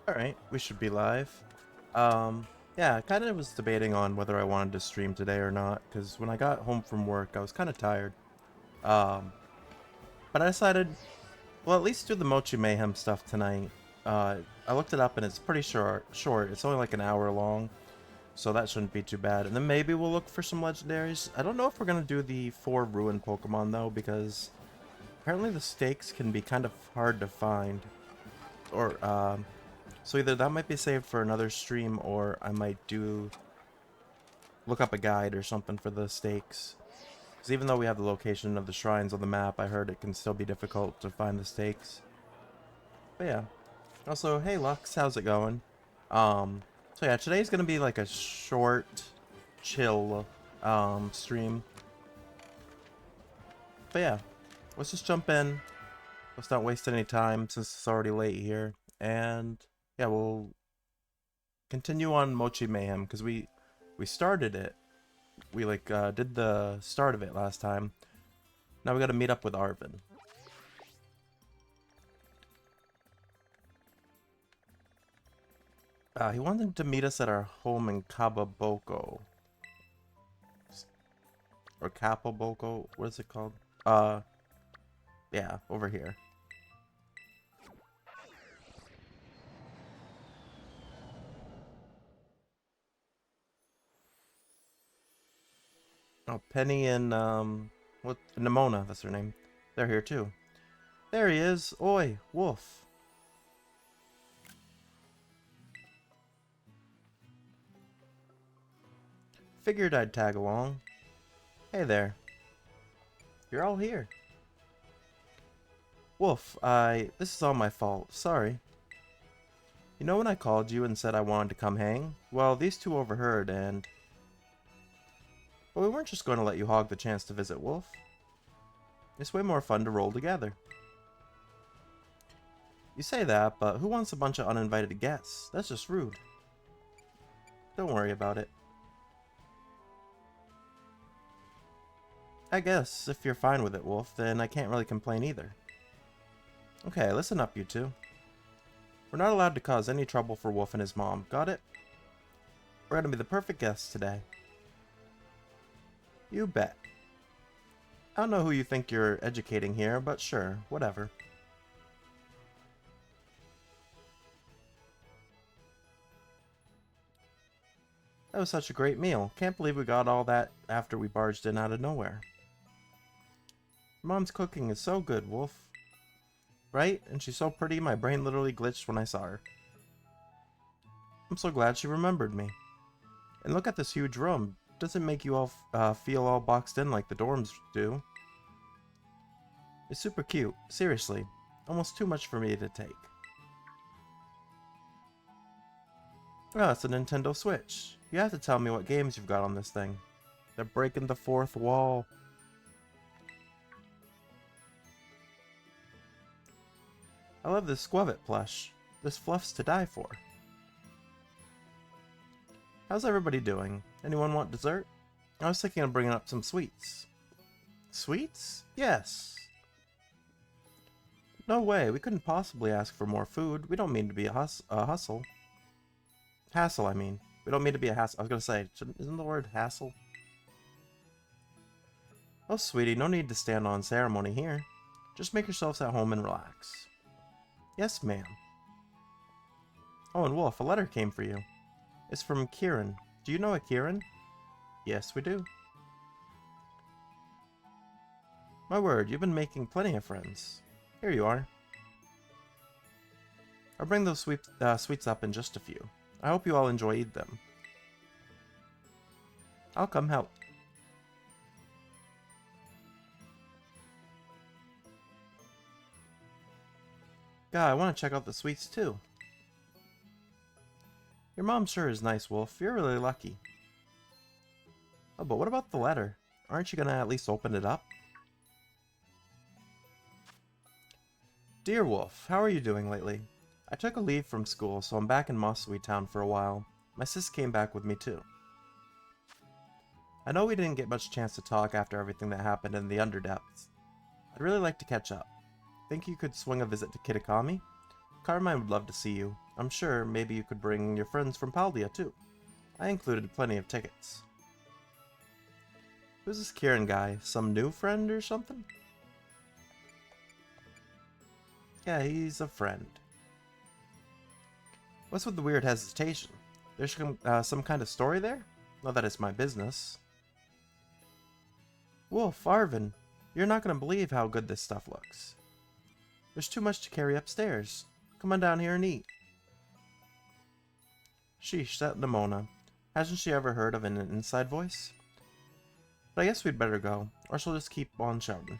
Alright, we should be live. Yeah, I kind of was debating on whether I wanted to stream today or not, because when I got home from work, I was kind of tired. Um, but I decided, well, at least do the Mochi Mayhem stuff tonight. I looked it up and it's pretty short. It's only like an hour long, so that shouldn't be too bad. And then maybe we'll look for some legendaries. I don't know if we're gonna do the 4 ruined Pokemon though, because apparently the stakes can be kind of hard to find. Or, so either that might be saved for another stream, or I might look up a guide or something for the stakes. Because even though we have the location of the shrines on the map, I heard it can still be difficult to find the stakes. But yeah. Also, hey Lux, how's it going? So yeah, today's gonna be like a short, chill, stream. But yeah, let's just jump in. Let's not waste any time since it's already late here. And yeah, we'll continue on Mochi Mayhem because we started it. We like did the start of it last time. Now we got to meet up with Arvin. He wanted to meet us at our home in Kababoko. Or Kapaboko, what is it called? Yeah, over here. Oh, Penny and what? Nimona, that's her name. They're here too. There he is. Oi, Wolf. Figured I'd tag along. Hey there. You're all here. Wolf, this is all my fault. Sorry. You know when I called you and said I wanted to come hang? Well, these two overheard and... But we weren't just going to let you hog the chance to visit Wolf. It's way more fun to roll together. You say that, but who wants a bunch of uninvited guests? That's just rude. Don't worry about it. I guess, if you're fine with it, Wolf, then I can't really complain either. Okay, listen up, you two. We're not allowed to cause any trouble for Wolf and his mom, got it? We're gonna be the perfect guests today. You bet. I don't know who you think you're educating here, but sure, whatever. That was such a great meal. Can't believe we got all that after we barged in out of nowhere. Mom's cooking is so good, Wolf. Right? And she's so pretty, my brain literally glitched when I saw her. I'm so glad she remembered me. And look at this huge room. Doesn't make you all feel all boxed in like the dorms do. It's super cute. Seriously. Almost too much for me to take. Oh, it's a Nintendo Switch. You have to tell me what games you've got on this thing. They're breaking the fourth wall. I love this Squavit plush. This fluff's to die for. How's everybody doing? Anyone want dessert? I was thinking of bringing up some sweets. Sweets? Yes. No way, we couldn't possibly ask for more food. We don't mean to be a hustle. Hassle, I mean. We don't mean to be a hassle. I was gonna say, isn't the word hassle? Oh, sweetie, no need to stand on ceremony here. Just make yourselves at home and relax. Yes, ma'am. Oh, and Wolf, a letter came for you. It's from Kieran. Do you know a Kieran? Yes, we do. My word, you've been making plenty of friends. Here you are. I'll bring those sweets up in just a few. I hope you all enjoyed them. I'll come help. God, I want to check out the sweets too. Your mom sure is nice, Wolf. You're really lucky. Oh, but what about the letter? Aren't you gonna at least open it up? Dear Wolf, how are you doing lately? I took a leave from school, so I'm back in Mossui Town for a while. My sis came back with me too. I know we didn't get much chance to talk after everything that happened in the Underdepths. I'd really like to catch up. Think you could swing a visit to Kitakami? Carmine would love to see you. I'm sure maybe you could bring your friends from Paldea too. I included plenty of tickets. Who's this Kieran guy? Some new friend or something? Yeah, he's a friend. What's with the weird hesitation? There's some kind of story there? Not that it's my business. Wolf, Arvin, you're not going to believe how good this stuff looks. There's too much to carry upstairs. Come on down here and eat. Sheesh, that Nimona. Hasn't she ever heard of an inside voice? But I guess we'd better go, or she'll just keep on shouting.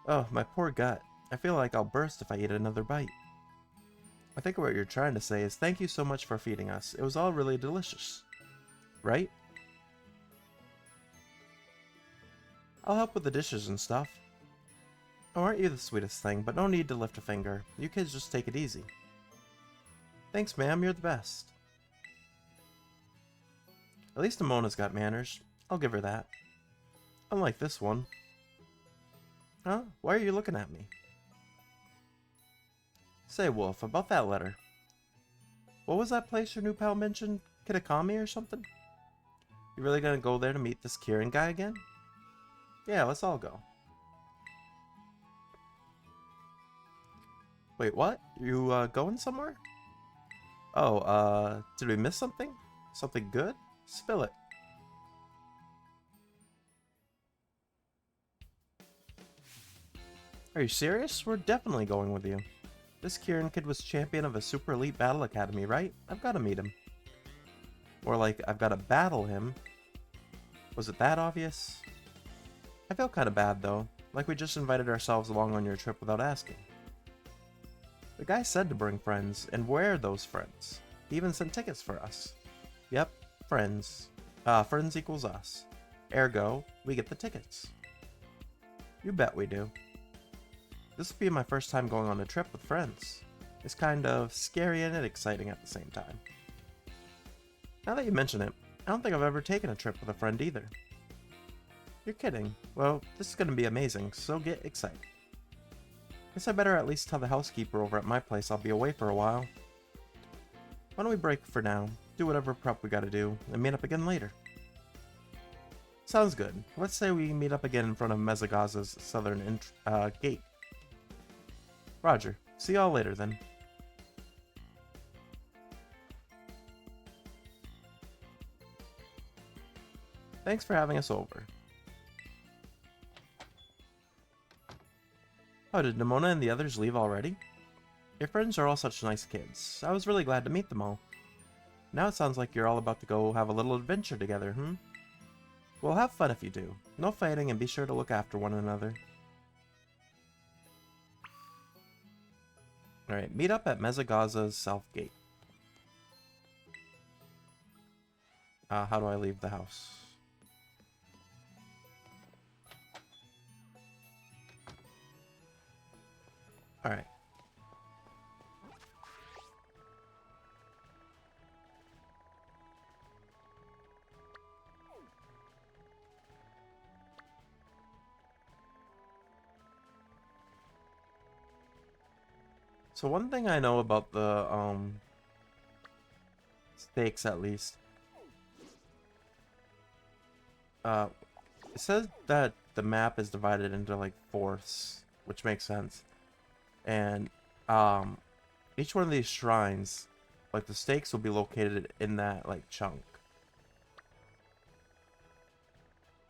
Oh, my poor gut. I feel like I'll burst if I eat another bite. I think what you're trying to say is thank you so much for feeding us. It was all really delicious. Right? I'll help with the dishes and stuff. Oh, aren't you the sweetest thing, but no need to lift a finger. You kids just take it easy. Thanks, ma'am, you're the best. At least Amona's got manners. I'll give her that. Unlike this one. Huh? Why are you looking at me? Say, Wolf, about that letter. What was that place your new pal mentioned? Kitakami or something? You really gonna go there to meet this Kieran guy again? Yeah, let's all go. Wait, what? You, going somewhere? Oh, did we miss something? Something good? Spill it. Are you serious? We're definitely going with you. This Kieran kid was champion of a super elite battle academy, right? I've got to meet him. Or like, I've got to battle him. Was it that obvious? I feel kind of bad though, like we just invited ourselves along on your trip without asking. The guy said to bring friends, and where are those friends? He even sent tickets for us. Yep, friends. Friends equals us. Ergo, we get the tickets. You bet we do. This will be my first time going on a trip with friends. It's kind of scary and exciting at the same time. Now that you mention it, I don't think I've ever taken a trip with a friend either. You're kidding. Well, this is going to be amazing, so get excited. Guess I better at least tell the housekeeper over at my place I'll be away for a while. Why don't we break for now, do whatever prep we gotta do, and meet up again later? Sounds good. Let's say we meet up again in front of Mezagaza's southern gate. Roger. See y'all later then. Thanks for having us over. Oh, did Nimona and the others leave already? Your friends are all such nice kids. I was really glad to meet them all. Now it sounds like you're all about to go have a little adventure together, hmm? Well, have fun if you do. No fighting and be sure to look after one another. Alright, meet up at Mezagaza's south gate. How do I leave the house? Alright. So one thing I know about the, stakes at least. It says that the map is divided into, like, fourths, which makes sense. And, each one of these shrines, like, the stakes will be located in that, like, chunk.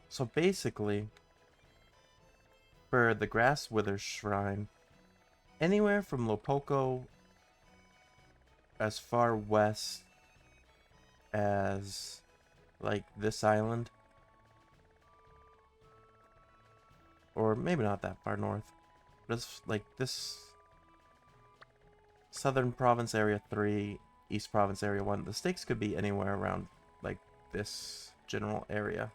So basically, for the Grass Wither Shrine, anywhere from Lopoko as far west as, like, this island, or maybe not that far north, but it's like this Southern Province Area 3, East Province Area 1. The stakes could be anywhere around, like, this general area.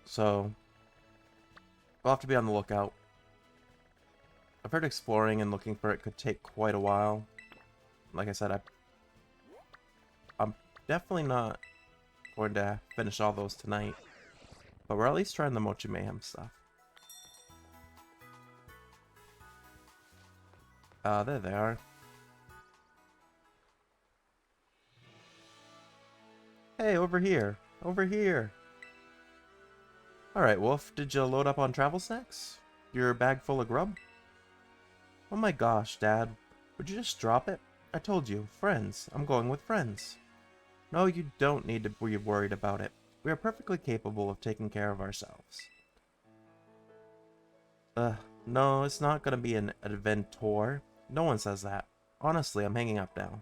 So, we'll have to be on the lookout. I've heard exploring and looking for it could take quite a while. like I said, I'm definitely not going to finish all those tonight. But we're at least trying the Mochi Mayhem stuff. There they are. Hey, over here. Over here. Alright, Wolf, did you load up on travel snacks? Your bag full of grub? Oh my gosh, Dad. Would you just drop it? I told you, friends. I'm going with friends. No, you don't need to be worried about it. We are perfectly capable of taking care of ourselves. No, it's not gonna be an adventure. No one says that. Honestly, I'm hanging up now.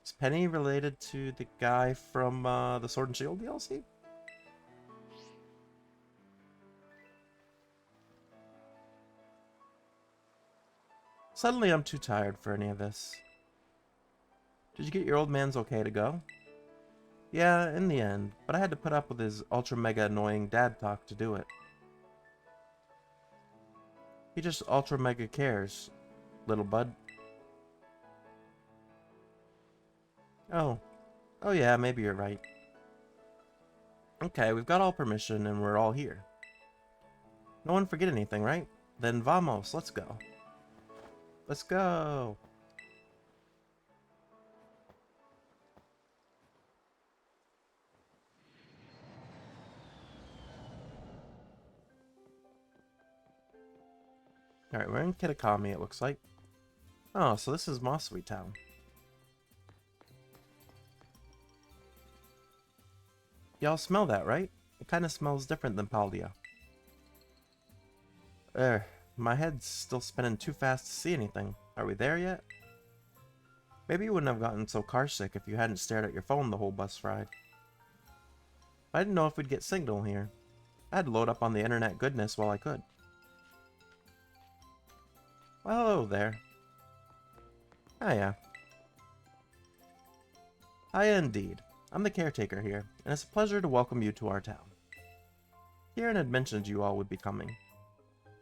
Is Penny related to the guy from the Sword and Shield DLC? Suddenly I'm too tired for any of this. Did you get your old man's okay to go? Yeah, in the end, but I had to put up with his ultra mega annoying dad talk to do it. He just ultra mega cares, little bud. Oh. Oh yeah, maybe you're right. Okay, we've got all permission and we're all here. No one forget anything, right? Then vamos, let's go. Let's go! Alright, we're in Kitakami, it looks like. Oh, so this is Mossui Town. Y'all smell that, right? It kinda smells different than Paldea. My head's still spinning too fast to see anything. Are we there yet? Maybe you wouldn't have gotten so carsick if you hadn't stared at your phone the whole bus ride. I didn't know if we'd get signal here. I had to load up on the internet goodness while I could. Well, hello there. Hiya. Hiya indeed. I'm the caretaker here, and it's a pleasure to welcome you to our town. Kieran had mentioned you all would be coming.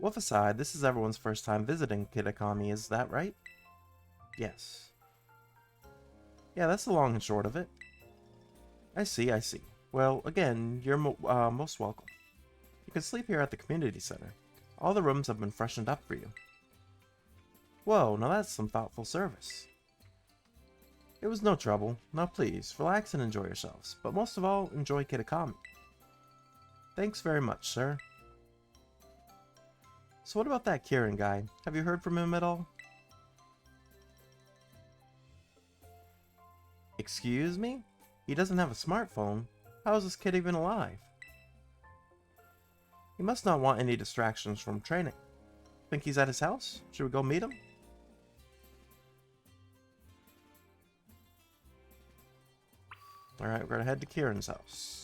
Wolf aside, this is everyone's first time visiting Kitakami, is that right? Yes. Yeah, that's the long and short of it. I see, I see. Well, again, you're most welcome. You can sleep here at the community center. All the rooms have been freshened up for you. Whoa, now that's some thoughtful service. It was no trouble. Now please, relax and enjoy yourselves, but most of all, enjoy Kitakami. Thanks very much, sir. So what about that Kieran guy? Have you heard from him at all? Excuse me? He doesn't have a smartphone? How is this kid even alive? He must not want any distractions from training. Think he's at his house? Should we go meet him? Alright, we're gonna head to Kieran's house.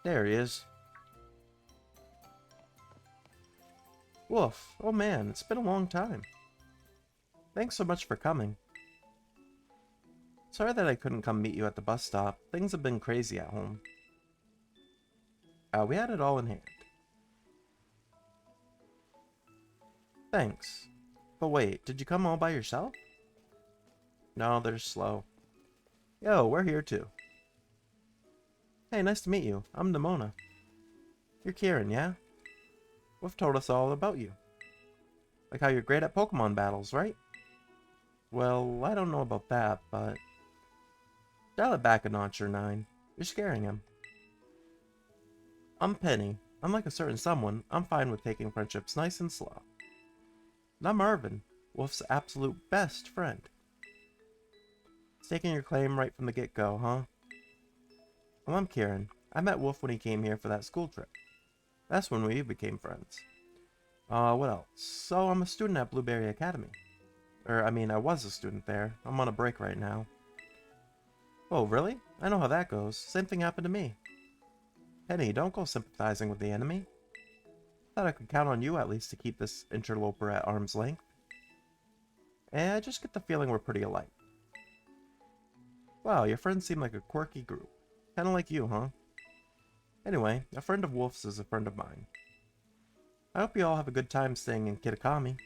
There he is. Wolf, oh man, it's been a long time. Thanks so much for coming. Sorry that I couldn't come meet you at the bus stop. Things have been crazy at home. We had it all in hand. Thanks. But wait, did you come all by yourself? No, they're slow. Yo, we're here too. Hey, nice to meet you. I'm Nimona. You're Kieran, yeah? Wolf told us all about you. Like how you're great at Pokemon battles, right? Well, I don't know about that, but... dial it back a notch or 9. You're scaring him. I'm Penny. Unlike a certain someone, I'm fine with taking friendships nice and slow. And I'm Irvin, Wolf's absolute best friend. Staking your claim right from the get-go, huh? Well, I'm Kieran. I met Wolf when he came here for that school trip. That's when we became friends. What else? So, I'm a student at Blueberry Academy. I was a student there. I'm on a break right now. Oh, really? I know how that goes. Same thing happened to me. Penny, don't go sympathizing with the enemy. Thought I could count on you at least to keep this interloper at arm's length. And I just get the feeling we're pretty alike. Wow, your friends seem like a quirky group. Kinda like you, huh? Anyway, a friend of Wolf's is a friend of mine. I hope you all have a good time staying in Kitakami.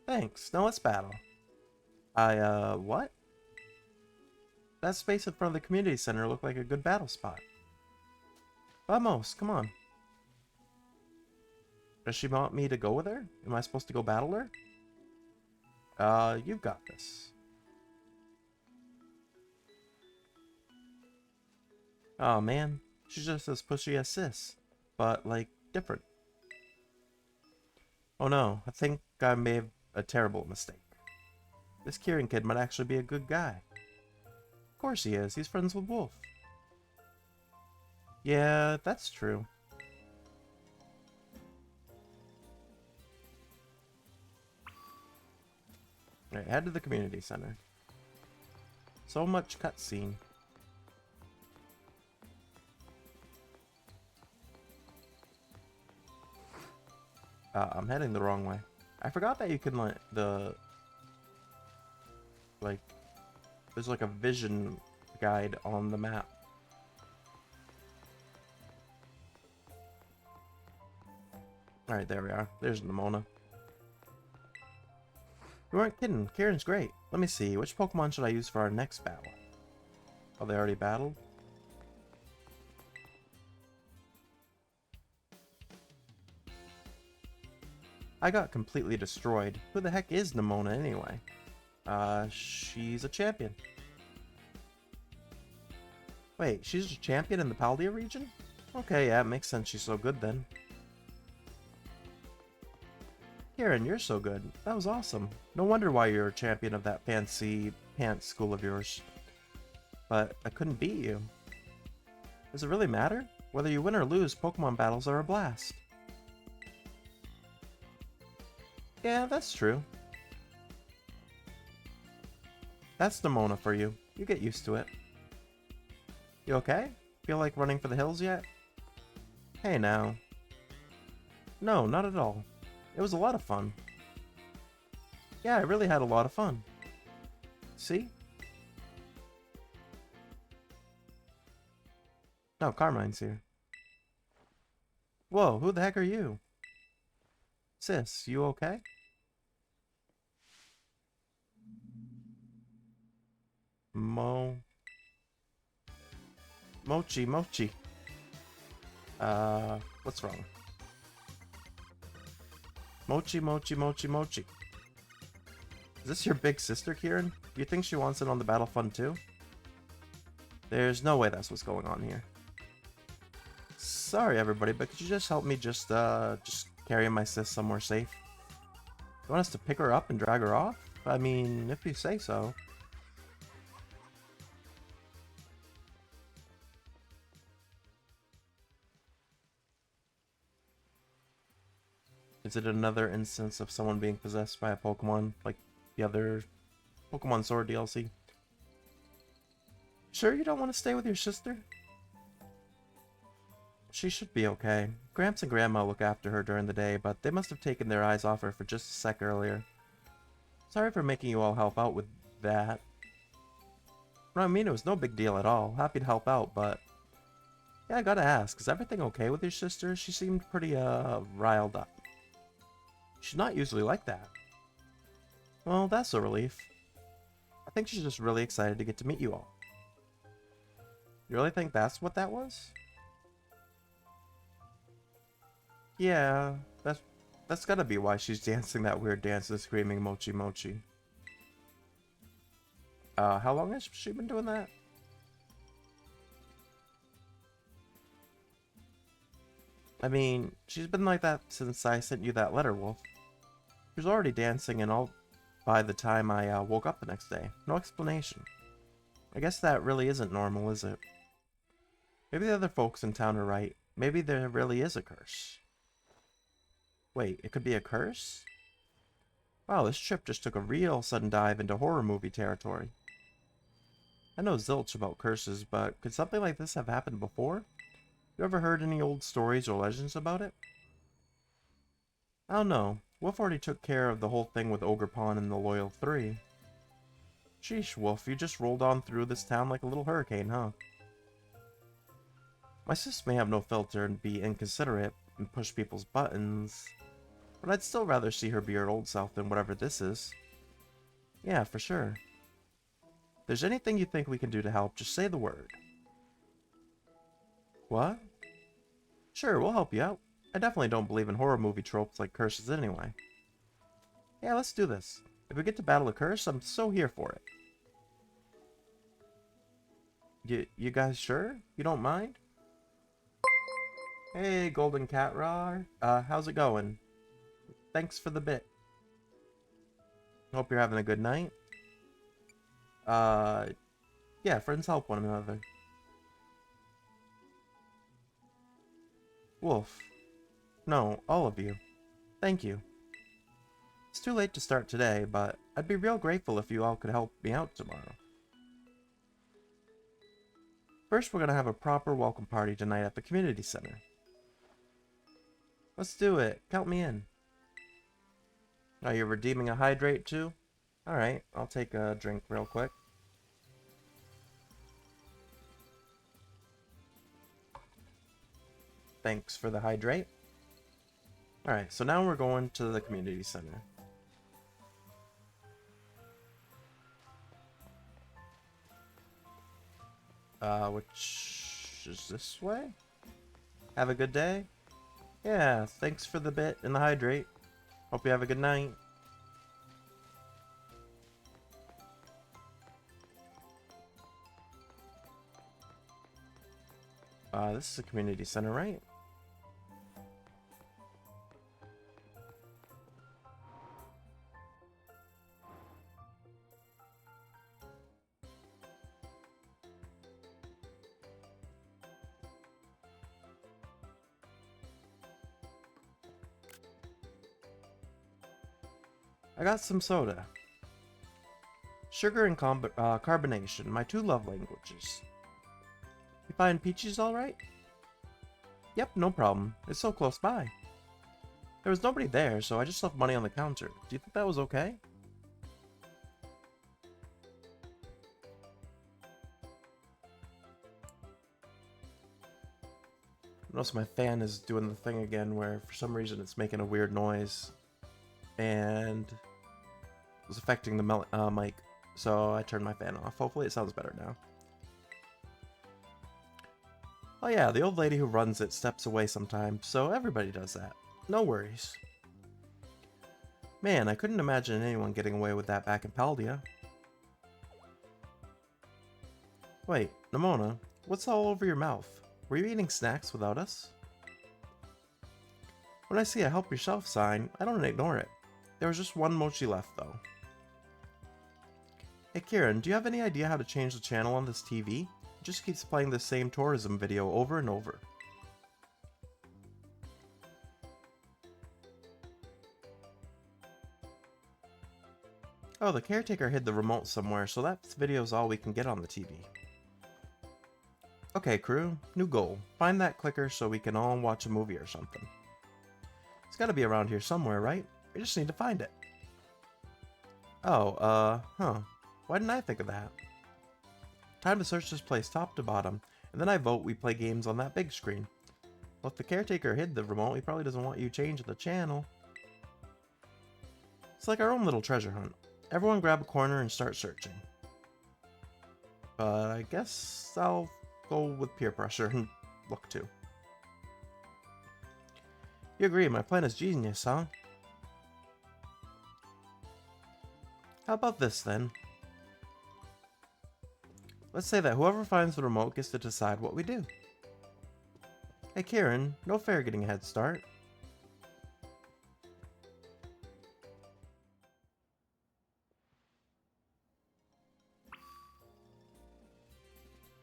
Thanks, now let's battle. What? That space in front of the community center looked like a good battle spot. Vamos, come on. Does she want me to go with her? Am I supposed to go battle her? You've got this. Oh man, she's just as pushy as Sis, but like, different. Oh no, I think I made a terrible mistake. This Kieran kid might actually be a good guy. Of course he is, he's friends with Wolf. Yeah, that's true. Alright, head to the community center. So much cutscene. I'm heading the wrong way. I forgot that you can like there's like a vision guide on the map. Alright, there we are. There's Nimona. You weren't kidding. Kieran's great. Let me see. Which Pokemon should I use for our next battle? Oh, they already battled? I got completely destroyed. Who the heck is Nimona anyway? She's a champion. Wait, she's a champion in the Paldea region? Okay, yeah, it makes sense she's so good then. Kieran, you're so good. That was awesome. No wonder why you're a champion of that fancy pants school of yours. But I couldn't beat you. Does it really matter? Whether you win or lose, Pokemon battles are a blast. Yeah, that's true. That's Nimona for you. You get used to it. You okay? Feel like running for the hills yet? Hey now. No, not at all. It was a lot of fun. Yeah, I really had a lot of fun. See? No, Carmine's here. Whoa, who the heck are you? Sis, you okay? Mochi. What's wrong? Mochi. Is this your big sister, Kieran? Do you think she wants it on the battle fund too? There's no way that's what's going on here. Sorry everybody, but could you just help me just carry my sis somewhere safe? You want us to pick her up and drag her off? I mean, if you say so. Is it another instance of someone being possessed by a Pokemon, like the other Pokemon Sword DLC? Sure you don't want to stay with your sister? She should be okay. Gramps and Grandma look after her during the day, but they must have taken their eyes off her for just a sec earlier. Sorry for making you all help out with that. No, I mean, it was no big deal at all. Happy to help out, but... Yeah, I gotta ask, is everything okay with your sister? She seemed pretty, riled up. She's not usually like that. Well, that's a relief. I think she's just really excited to get to meet you all. You really think that's what that was? Yeah, that's gotta be why she's dancing that weird dance and screaming Mochi. How long has she been doing that? I mean, she's been like that since I sent you that letter, Wolf. She was already dancing and all by the time I woke up the next day. No explanation. I guess that really isn't normal, is it? Maybe the other folks in town are right. Maybe there really is a curse. Wait, it could be a curse? Wow, this trip just took a real sudden dive into horror movie territory. I know zilch about curses, but could something like this have happened before? You ever heard any old stories or legends about it? I don't know. Wolf already took care of the whole thing with Ogre Pawn and the Loyal Three. Sheesh, Wolf, you just rolled on through this town like a little hurricane, huh? My sis may have no filter and be inconsiderate and push people's buttons, but I'd still rather see her be her old self than whatever this is. Yeah, for sure. If there's anything you think we can do to help, just say the word. What? Sure, we'll help you out. I definitely don't believe in horror movie tropes like curses anyway. Yeah, let's do this. If we get to battle a curse, I'm so here for it. You guys sure? You don't mind? Hey, Golden Cat Rar. How's it going? Thanks for the bit. Hope you're having a good night. Yeah, friends help one another. Wolf. No, all of you. Thank you. It's too late to start today, but I'd be real grateful if you all could help me out tomorrow. First, we're gonna have a proper welcome party tonight at the community center. Let's do it. Count me in. Are you redeeming a hydrate too? Alright, I'll take a drink real quick. Thanks for the hydrate. Alright, so now we're going to the community center. Which is this way? Have a good day? Yeah, thanks for the bit and the hydrate. Hope you have a good night. This is a community center, right? I got some soda. Sugar and carbonation, my two love languages. You find peaches alright? Yep, no problem. It's so close by. There was nobody there, so I just left money on the counter. Do you think that was okay? Notice my fan is doing the thing again where for some reason it's making a weird noise. And it was affecting the mic, so I turned my fan off. Hopefully it sounds better now. Oh yeah, the old lady who runs it steps away sometimes, so everybody does that. No worries. Man, I couldn't imagine anyone getting away with that back in Paldea. Wait, Nimona, what's all over your mouth? Were you eating snacks without us? When I see a help yourself sign, I don't ignore it. There was just one Mochi left, though. Hey Kieran, do you have any idea how to change the channel on this TV? It just keeps playing the same tourism video over and over. Oh, the caretaker hid the remote somewhere, so that video's all we can get on the TV. Okay, crew, new goal. Find that clicker so we can all watch a movie or something. It's gotta be around here somewhere, right? We just need to find it. Oh, huh. Why didn't I think of that? Time to search this place top to bottom, and then I vote we play games on that big screen. Well, if the caretaker hid the remote, he probably doesn't want you changing the channel. It's like our own little treasure hunt. Everyone grab a corner and start searching. But I guess I'll go with peer pressure and look too. You agree, my plan is genius, huh? How about this then? Let's say that whoever finds the remote gets to decide what we do. Hey Kieran, no fair getting a head start.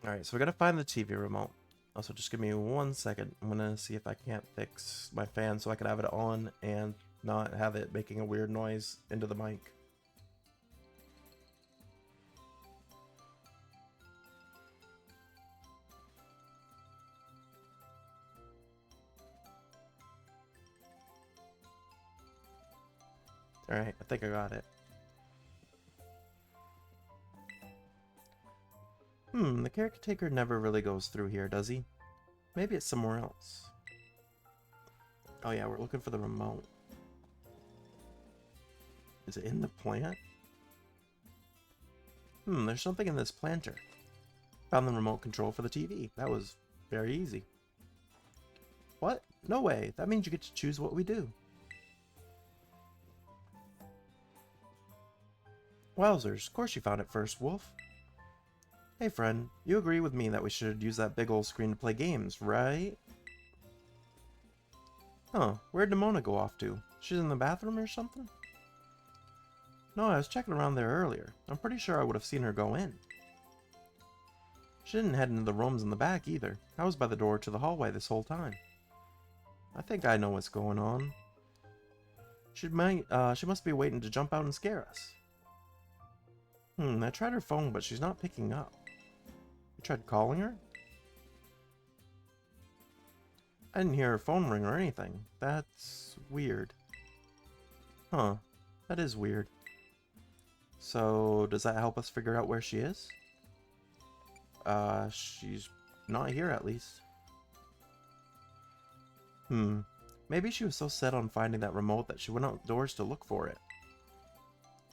Alright, so we gotta find the TV remote. Also, just give me 1 second. I'm gonna see if I can't fix my fan so I can have it on and not have it making a weird noise into the mic. Alright, I think I got it. The caretaker never really goes through here, does he? Maybe it's somewhere else. Oh yeah, we're looking for the remote. Is it in the plant? There's something in this planter. Found the remote control for the TV. That was very easy. What? No way. That means you get to choose what we do. Wowzers, of course you found it first, Wolf. Hey friend, you agree with me that we should use that big old screen to play games, right? Huh, where'd Nimona go off to? She's in the bathroom or something? No, I was checking around there earlier. I'm pretty sure I would have seen her go in. She didn't head into the rooms in the back either. I was by the door to the hallway this whole time. I think I know what's going on. She must be waiting to jump out and scare us. I tried her phone, but she's not picking up. You tried calling her? I didn't hear her phone ring or anything. That's weird. Huh. That is weird. So, does that help us figure out where she is? She's not here at least. Maybe she was so set on finding that remote that she went outdoors to look for it.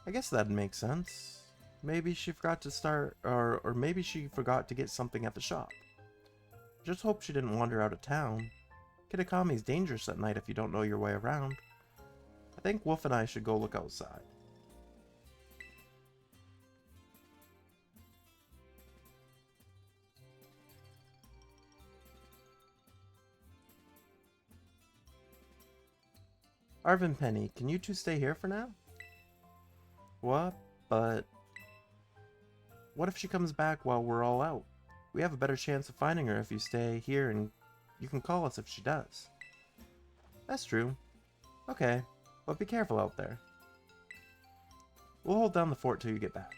I guess that'd make sense. Maybe she forgot to start, or maybe she forgot to get something at the shop. Just hope she didn't wander out of town. Kitakami's dangerous at night if you don't know your way around. I think Wolf and I should go look outside. Arvin Penny, can you two stay here for now? What? But what if she comes back while we're all out? We have a better chance of finding her if you stay here, and you can call us if she does. That's true. Okay, but be careful out there. We'll hold down the fort till you get back.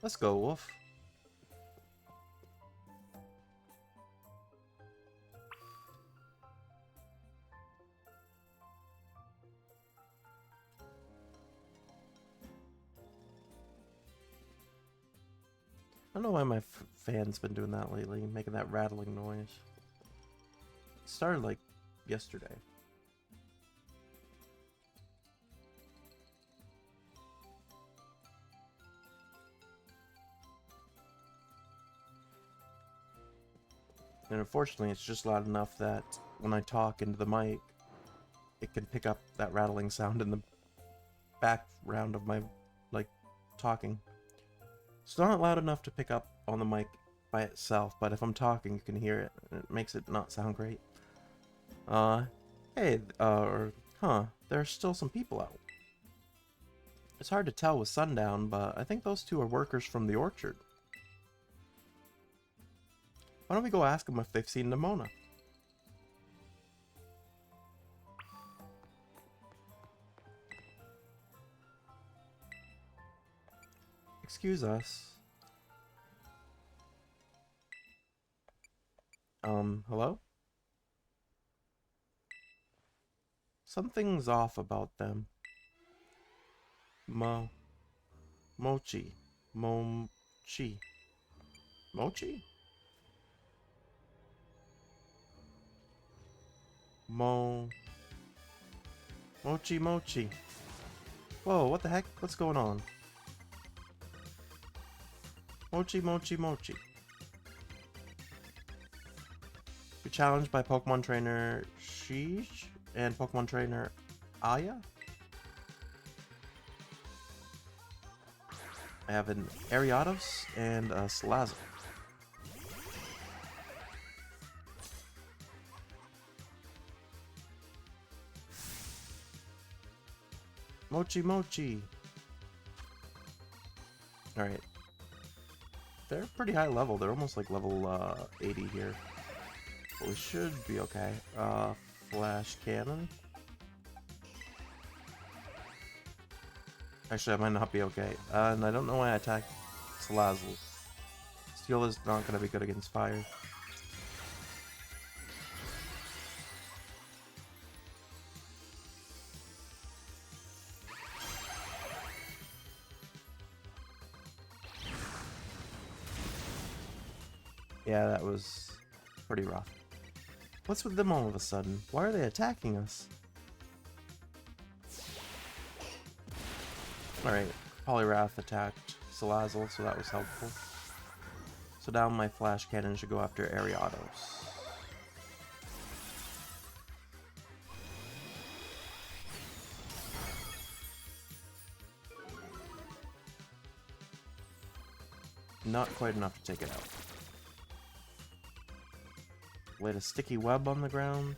Let's go, Wolf. I don't know why my fan's been doing that lately, making that rattling noise. It started like yesterday. And unfortunately, it's just loud enough that when I talk into the mic, it can pick up that rattling sound in the background of my, like, talking. It's not loud enough to pick up on the mic by itself, but if I'm talking, you can hear it. It makes it not sound great. Hey, there are still some people out. It's hard to tell with sundown, but I think those two are workers from the orchard. Why don't we go ask them if they've seen Nimona? Excuse us. Hello? Something's off about them. Mochi. Mochi. Mochi? Mochi. Whoa, what the heck? What's going on? Mochi. You're challenged by Pokemon Trainer Sheesh and Pokemon Trainer Aya? I have an Ariados and a Salazzle. Mochi. Alright. They're pretty high level. They're almost like level 80 here. But we should be okay. Flash Cannon. Actually, I might not be okay. And I don't know why I attacked Salazzle. Steel is not going to be good against fire. Yeah, that was pretty rough. What's with them all of a sudden? Why are they attacking us? Alright, Poliwrath attacked Salazzle, so that was helpful. So now my Flash Cannon should go after Ariados. Not quite enough to take it out. Laid a sticky web on the ground.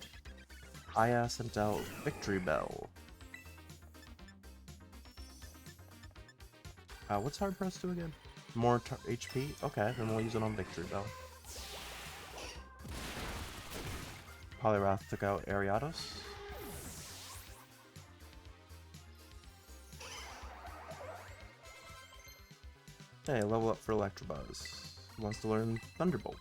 Aya sent out Victory Bell. What's Hard Press do again? More HP? Okay, then we'll use it on Victory Bell. Poliwrath took out Ariados. Hey, level up for Electabuzz. Wants to learn Thunderbolt.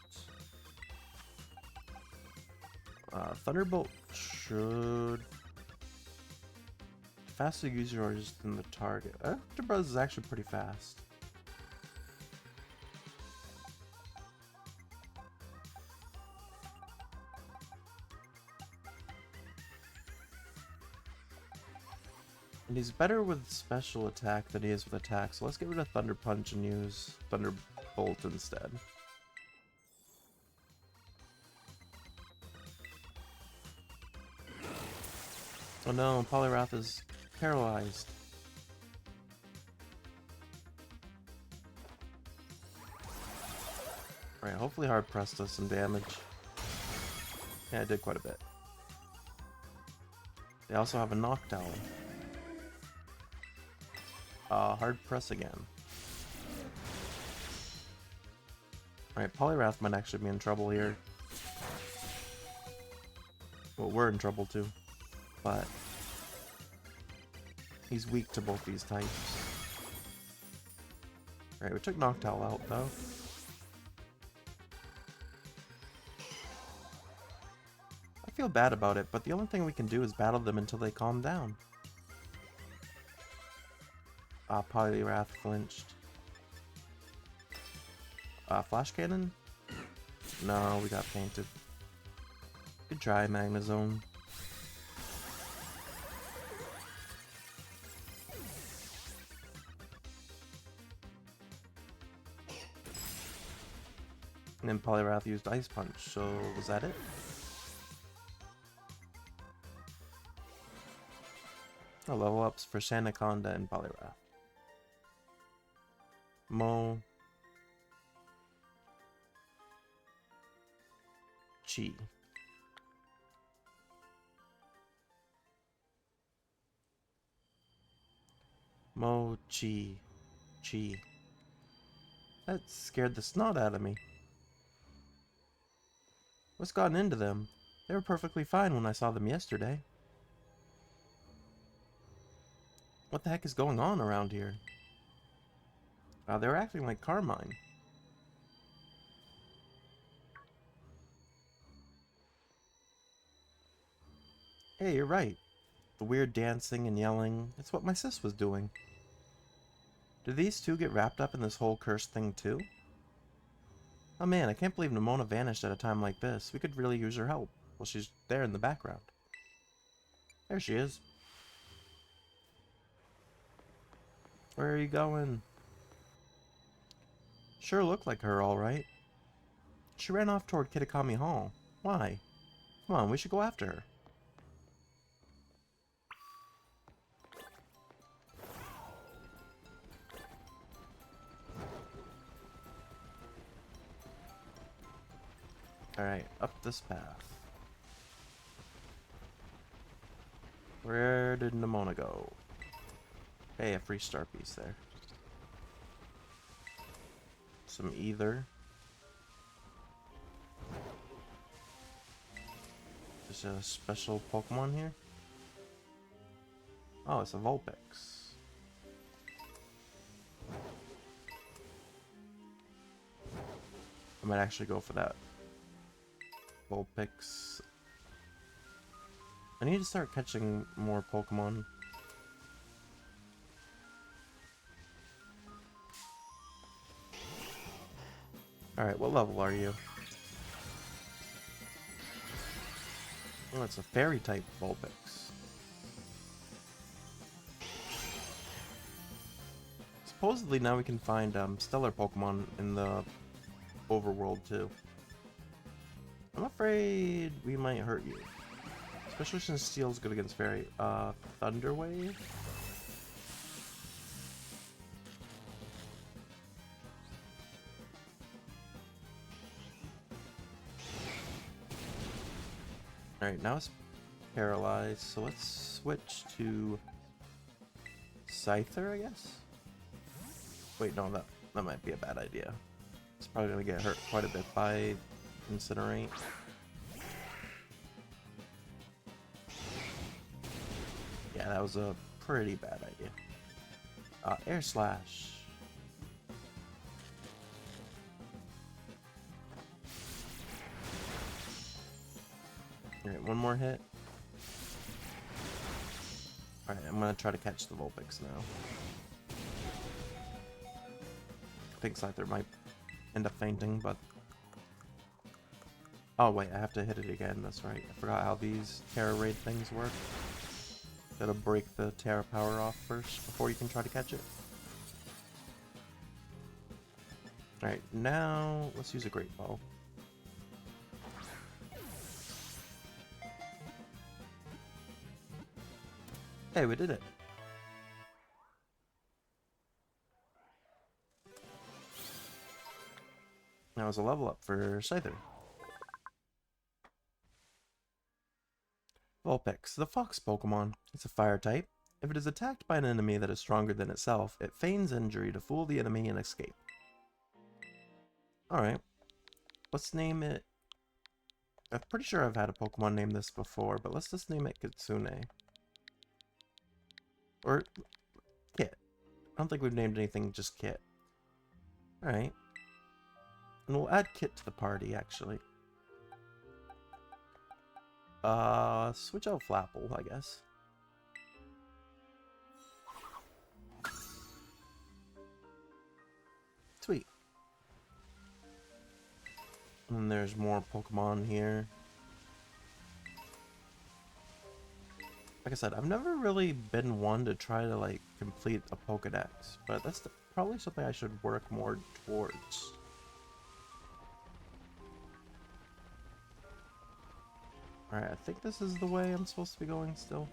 Thunderbolt should faster use yours than the target. Electabuzz is actually pretty fast. And he's better with special attack than he is with attack, so let's get rid of Thunder Punch and use Thunderbolt instead. Oh no, Poliwrath is paralyzed. Alright, hopefully Hard Press does some damage. Yeah, it did quite a bit. They also have a Noctowl. Hard Press again. Alright, Poliwrath might actually be in trouble here. Well, we're in trouble too. But he's weak to both these types. Alright, we took Noctowl out though. I feel bad about it, but the only thing we can do is battle them until they calm down. Poliwrath flinched. Flash Cannon? No, we got painted. Good try, Magnezone. And then Poliwrath used Ice Punch, so was that it? Oh, level ups for Sandaconda and Poliwrath. Mochi. Mochi. Chi. That scared the snot out of me. What's gotten into them? They were perfectly fine when I saw them yesterday. What the heck is going on around here? They're acting like Carmine. Hey, you're right. The weird dancing and yelling, it's what my sis was doing. Did these two get wrapped up in this whole curse thing too? Oh man, I can't believe Nemona vanished at a time like this. We could really use her help. Well, she's there in the background. There she is. Where are you going? Sure looked like her, alright. She ran off toward Kitakami Hall. Why? Come on, we should go after her. Alright, up this path. Where did Nemona go? Hey, a free star piece there. Some ether. There's a special Pokemon here. Oh, it's a Vulpix. I might actually go for that. Vulpix. I need to start catching more Pokemon. Alright, what level are you? Oh, it's a fairy type Vulpix. Supposedly now we can find stellar Pokemon in the overworld too. I'm afraid we might hurt you. Especially since Steel's good against fairy. Thunder Wave? Alright, now it's paralyzed, so let's switch to Scyther, I guess? Wait, no, that might be a bad idea. It's probably gonna get hurt quite a bit by Incinerate. Yeah, that was a pretty bad idea. Air Slash. Alright, one more hit. Alright, I'm gonna try to catch the Vulpix now. I think Scyther might end up fainting, but... Oh wait, I have to hit it again, that's right. I forgot how these Terra Raid things work. Gotta break the Terra power off first before you can try to catch it. Alright, now let's use a Great Ball. Hey, we did it! That was a level up for Scyther. Vulpix, the fox Pokemon. It's a fire type. If it is attacked by an enemy that is stronger than itself, it feigns injury to fool the enemy and escape. Alright. Let's name it... I'm pretty sure I've had a Pokemon name this before, but let's just name it Kitsune. Or... Kit. I don't think we've named anything just Kit. Alright. And we'll add Kit to the party, actually. Switch out Flapple, I guess. Sweet. And there's more Pokemon here. Like I said, I've never really been one to try to, like, complete a Pokedex, but that's probably something I should work more towards. Alright, I think this is the way I'm supposed to be going still.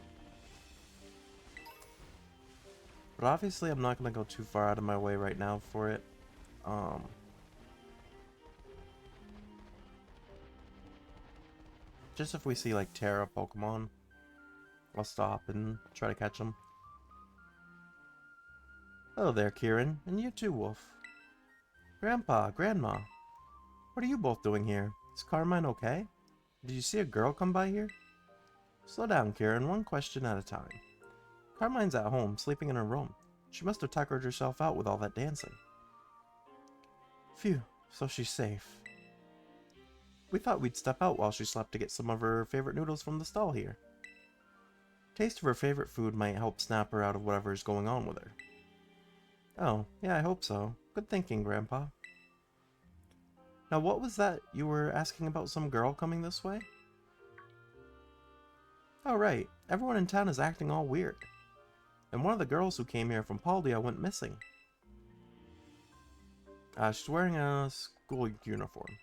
But obviously I'm not going to go too far out of my way right now for it. Just if we see like Terra Pokemon, I'll stop and try to catch them. Hello there, Kieran. And you too, Wolf. Grandpa, Grandma. What are you both doing here? Is Carmine okay? Did you see a girl come by here? Slow down, Kieran. One question at a time. Carmine's at home, sleeping in her room. She must have tuckered herself out with all that dancing. Phew, so she's safe. We thought we'd step out while she slept to get some of her favorite noodles from the stall here. Taste of her favorite food might help snap her out of whatever is going on with her. Oh, yeah, I hope so. Good thinking, Grandpa. Now, what was that you were asking about some girl coming this way? Oh, right. Everyone in town is acting all weird. And one of the girls who came here from Paldea went missing. She's wearing a school uniform.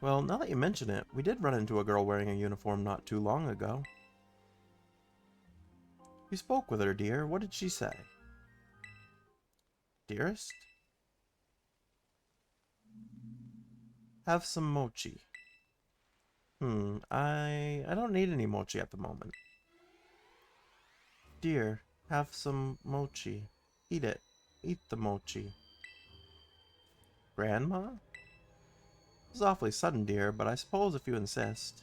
Well, now that you mention it, we did run into a girl wearing a uniform not too long ago. You spoke with her, dear. What did she say? Dearest? Have some mochi. I don't need any mochi at the moment. Dear, have some mochi. Eat it. Eat the mochi. Grandma? This is awfully sudden, dear, but I suppose if you insist.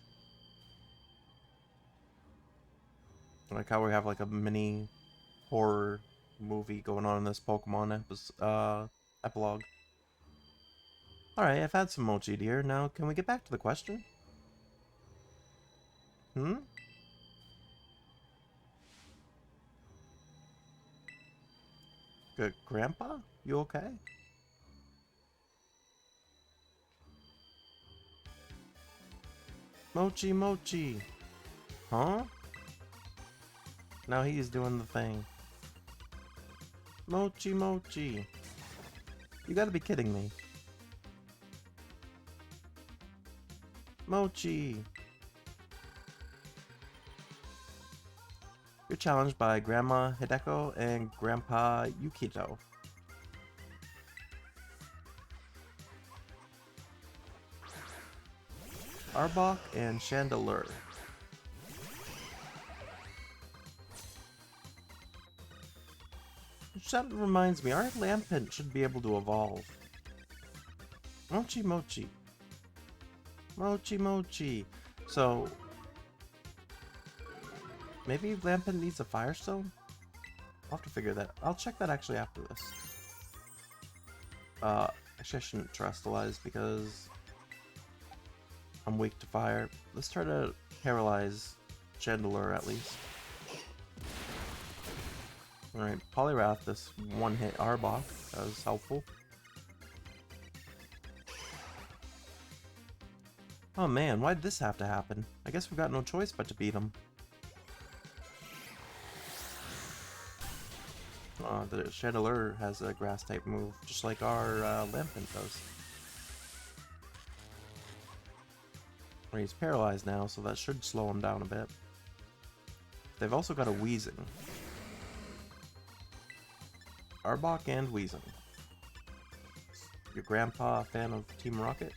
I like how we have like a mini horror movie going on in this Pokemon epilogue. Alright, I've had some mochi, dear. Now, can we get back to the question? Good, Grandpa? You okay? Mochi, Mochi. Huh? Now he's doing the thing. Mochi, Mochi. You gotta be kidding me. Mochi. You're challenged by Grandma Hideko and Grandpa Yukito. Arbok and Chandelure. That reminds me, our Lampent should be able to evolve. Mochi, Mochi. Mochi, Mochi. So, maybe Lampent needs a Firestone? I'll have to figure that. I'll check that actually after this. Actually I shouldn't terrestrialize because I'm weak to fire. Let's try to paralyze Chandelure at least. Alright, Poliwrath this one-hit Arbok. That was helpful. Oh man, why'd this have to happen? I guess we've got no choice but to beat him. The Chandelure has a grass-type move, just like our Lampent does. He's paralyzed now, so that should slow him down a bit. They've also got a Weezing. Arbok and Weezing. Your grandpa a fan of Team Rocket?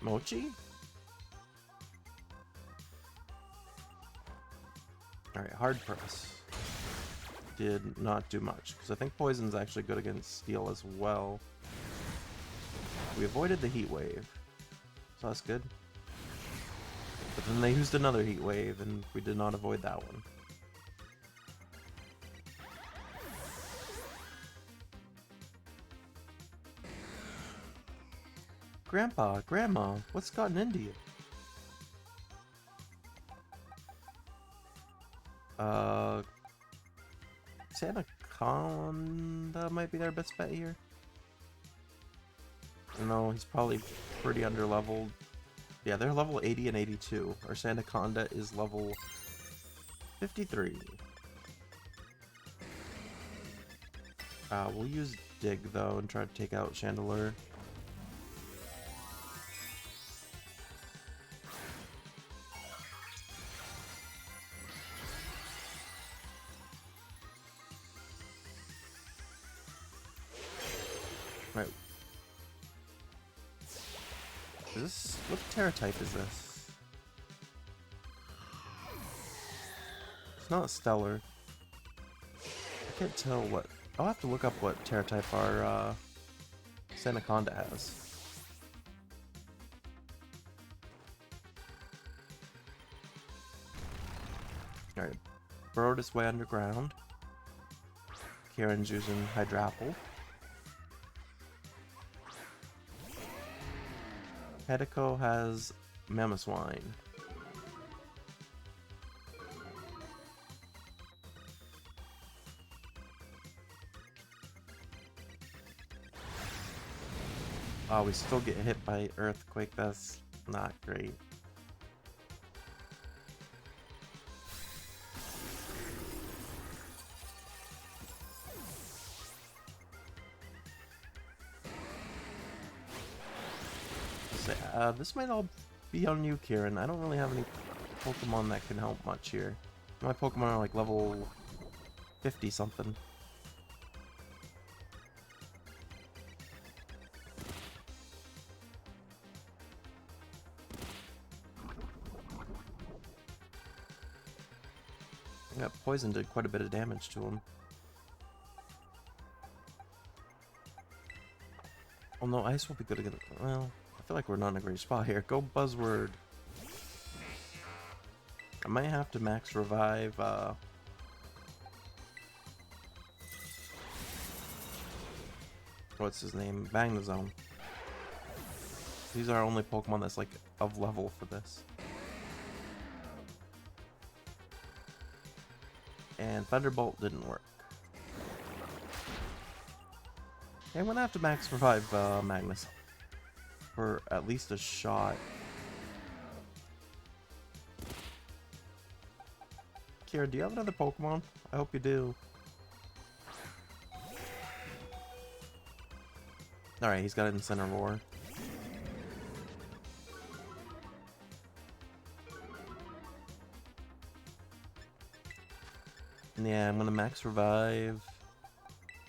Mochi? Alright, Hard Press. Did not do much, because I think Poison's actually good against Steel as well. We avoided the Heat Wave, so that's good. But then they used another Heat Wave, and we did not avoid that one. Grandpa, Grandma, what's gotten into you? Sandaconda might be their best bet here. No, he's probably pretty underleveled. Yeah, they're level 80 and 82. Our Sandaconda is level 53. We'll use Dig though and try to take out Chandelure. Right. Is this... what Terra type is this? It's not Stellar. I can't tell what... I'll have to look up what Terra type our Sandaconda has. Alright. Burrowed his way underground. Kieran's using Hydrapple. Hideko has Mamoswine. Oh, we still get hit by Earthquake. That's not great. This might all be on you, Kieran. I don't really have any Pokemon that can help much here. My Pokemon are like level 50 something. Yeah, Poison did quite a bit of damage to him. Oh no, Ice will be good against... well... I feel like we're not in a great spot here. Go Buzzword. I might have to max revive, what's his name? Bang the Zone. These are our only Pokemon that's like of level for this. And Thunderbolt didn't work. Okay, I'm gonna have to max revive Magnus for at least a shot. Kira, do you have another Pokemon? I hope you do. Alright, he's got Incineroar. And yeah, I'm gonna max revive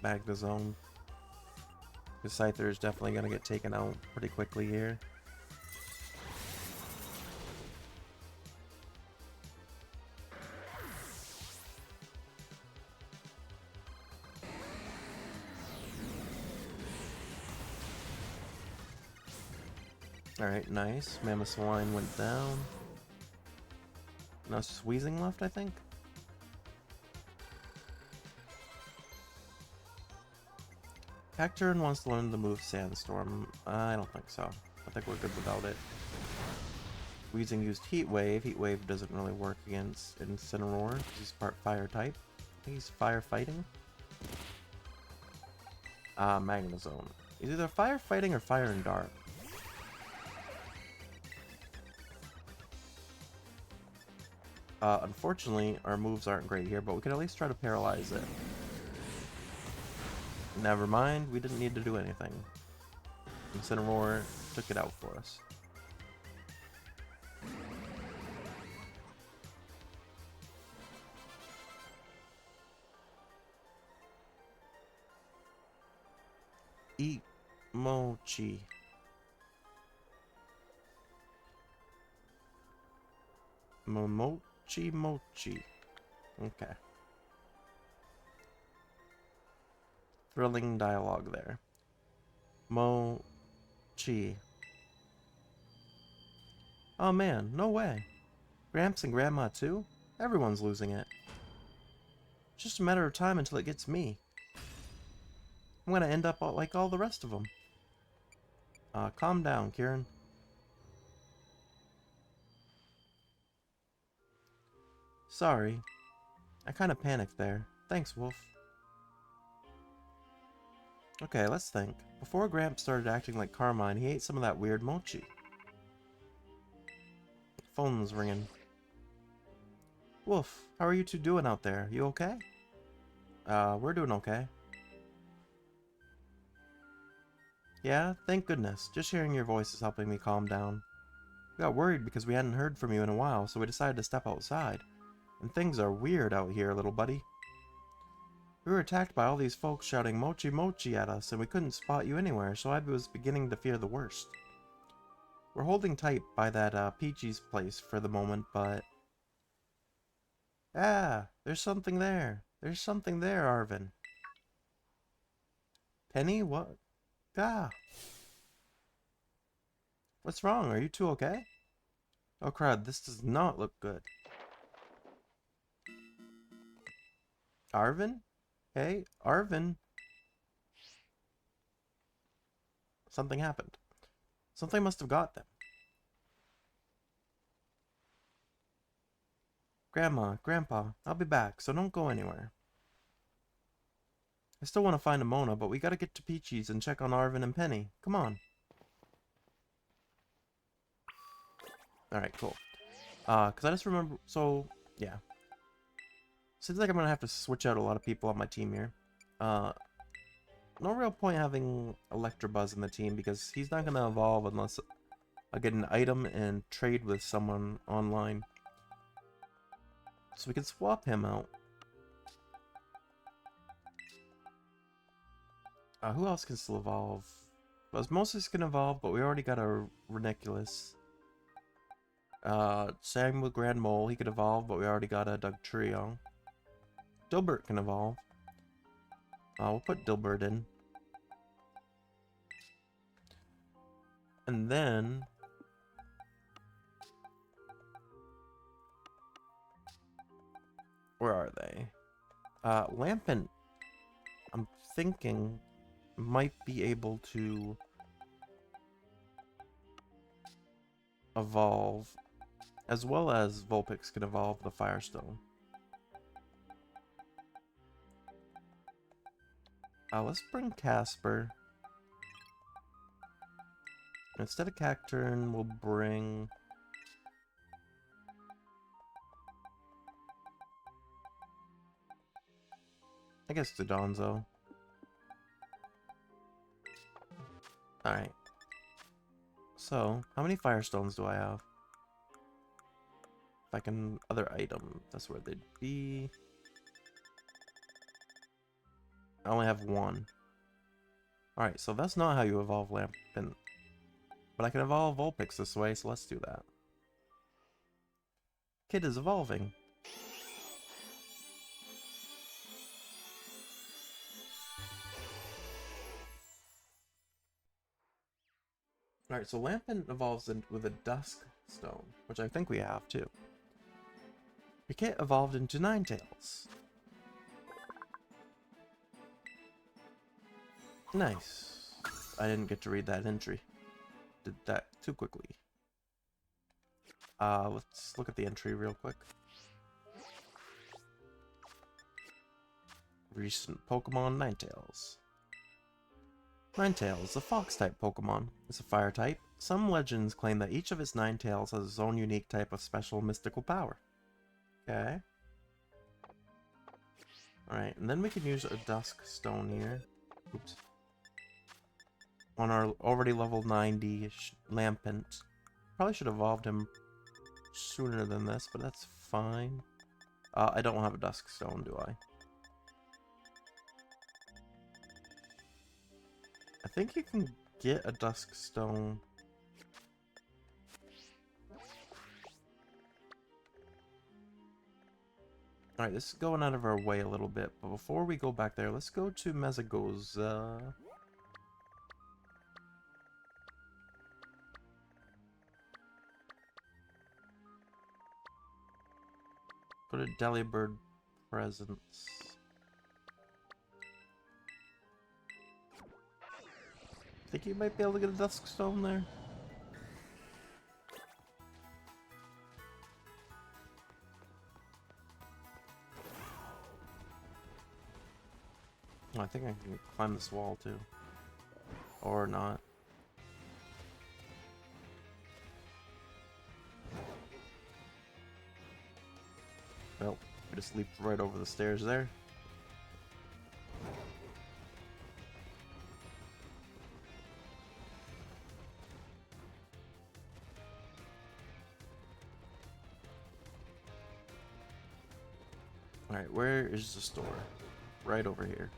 Magnezone. Because Scyther is definitely gonna get taken out pretty quickly here. Alright, nice. Mamoswine went down. Now it's just Weezing left, I think. Cacturne wants to learn the move Sandstorm. I don't think so. I think we're good without it. Weezing used Heat Wave. Heat Wave doesn't really work against Incineroar because he's part fire type. I think he's firefighting. Magnezone. He's either firefighting or fire and dark. Unfortunately, our moves aren't great here, but we can at least try to paralyze it. Never mind, we didn't need to do anything. Incineroar took it out for us. Eat Mochi. Mochi. Okay. Thrilling dialogue there. Mochi. Oh man, no way. Gramps and Grandma too? Everyone's losing it. It's just a matter of time until it gets me. I'm gonna end up like all the rest of them. Calm down, Kieran. Sorry. I kinda panicked there. Thanks, Wolf. Okay, let's think. Before Gramps started acting like Carmine, he ate some of that weird mochi. Phone's ringing. Wolf, how are you two doing out there? You okay? We're doing okay. Yeah, thank goodness. Just hearing your voice is helping me calm down. We got worried because we hadn't heard from you in a while, so we decided to step outside. And things are weird out here, little buddy. We were attacked by all these folks shouting Mochi Mochi at us, and we couldn't spot you anywhere, so I was beginning to fear the worst. We're holding tight by that Peachy's place for the moment, but... Ah, there's something there. There's something there, Arvin. Penny, what? Ah. What's wrong? Are you two okay? Oh crud, this does not look good. Arvin? Hey, Arvin. Something happened. Something must have got them. Grandma, Grandpa, I'll be back, so don't go anywhere. I still want to find Amona, but we gotta get to Peachy's and check on Arvin and Penny. Come on. Alright, cool. Cause I just remember, so, yeah. Seems like I'm gonna have to switch out a lot of people on my team here. No real point having Electabuzz in the team because he's not gonna evolve unless I get an item and trade with someone online. So we can swap him out. Who else can still evolve? Osmosis can evolve, but we already got a Reniculus. Sam with Grand Mole, he could evolve, but we already got a Dugtrio. Dilbert can evolve. We'll put Dilbert in. And then... where are they? Lampent, I'm thinking, might be able to evolve, as well as Vulpix can evolve the Firestone. Let's bring Casper. Instead of Cacturn, we'll bring... I guess Donzo. Alright. So, how many Firestones do I have? If I can... Other item. That's where they'd be. I only have one. Alright, so that's not how you evolve Lampent. But I can evolve Vulpix this way, so let's do that. Kid is evolving. Alright, so Lampent evolves with a Dusk Stone, which I think we have too. Your kit evolved into Ninetales. Nice. I didn't get to read that entry. Did that too quickly. Let's look at the entry real quick. Recent Pokemon Ninetales. Ninetales, a Fox-type Pokemon. It's a Fire type. Some legends claim that each of its Ninetales has its own unique type of special mystical power. Okay. Alright, and then we can use a Dusk Stone here. Oops. On our already level 90 Lampent. Probably should have evolved him sooner than this, but that's fine. I don't have a Dusk Stone, do I? I think you can get a Dusk Stone. Alright, this is going out of our way a little bit, but before we go back there, let's go to Mezagoza. Put a Delibird presence. Think you might be able to get a Dusk Stone there? Oh, I think I can climb this wall too. Or not. Well, we just leaped right over the stairs there. Alright, where is the store? Right over here.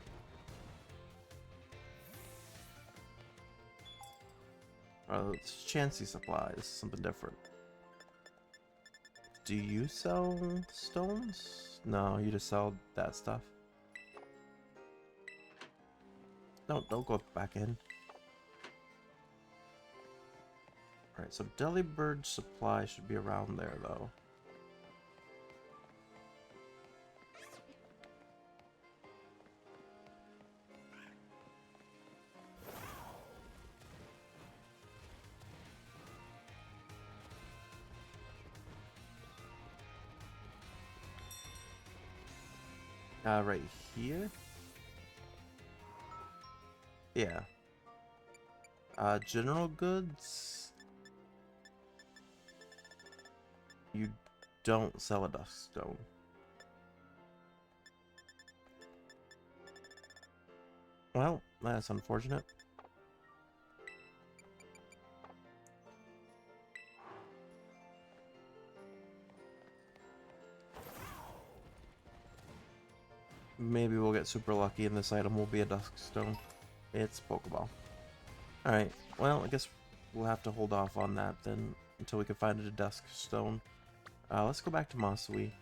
Oh, it's Chansey Supply. This is something different. Do you sell stones? No, you just sell that stuff. No, don't go back in. Alright, so Delibird Supply should be around there, though. Right here? Yeah. General goods? You don't sell a Dusk Stone. Well, that's unfortunate. Maybe we'll get super lucky and this item will be a Dusk Stone. It's Pokeball. Alright, well, I guess we'll have to hold off on that then until we can find a Dusk Stone. Let's go back to Masui.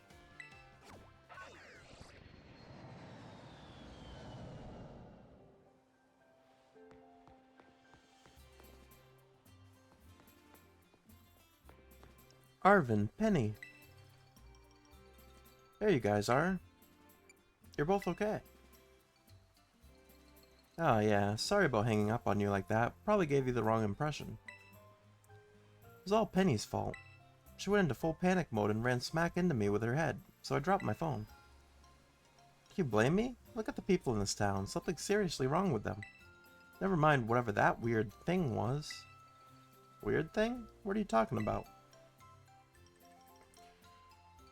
Arvin, Penny. There you guys are. You're both okay. Oh yeah, sorry about hanging up on you like that. Probably gave you the wrong impression. It was all Penny's fault. She went into full panic mode and ran smack into me with her head, so I dropped my phone. you blame me? Look at the people in this town. Something's seriously wrong with them. Never mind whatever that weird thing was. Weird thing? What are you talking about?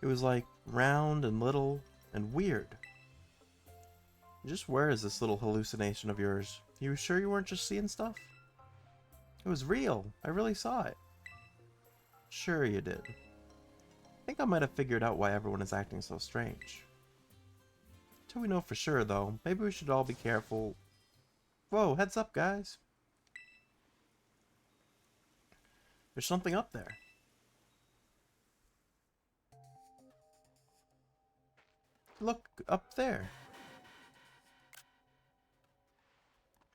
It was like round and little and weird. Just where is this little hallucination of yours? You sure you weren't just seeing stuff? It was real. I really saw it. Sure you did. I think I might have figured out why everyone is acting so strange. Till we know for sure, though, maybe we should all be careful. Whoa, heads up, guys. There's something up there. Look, up there.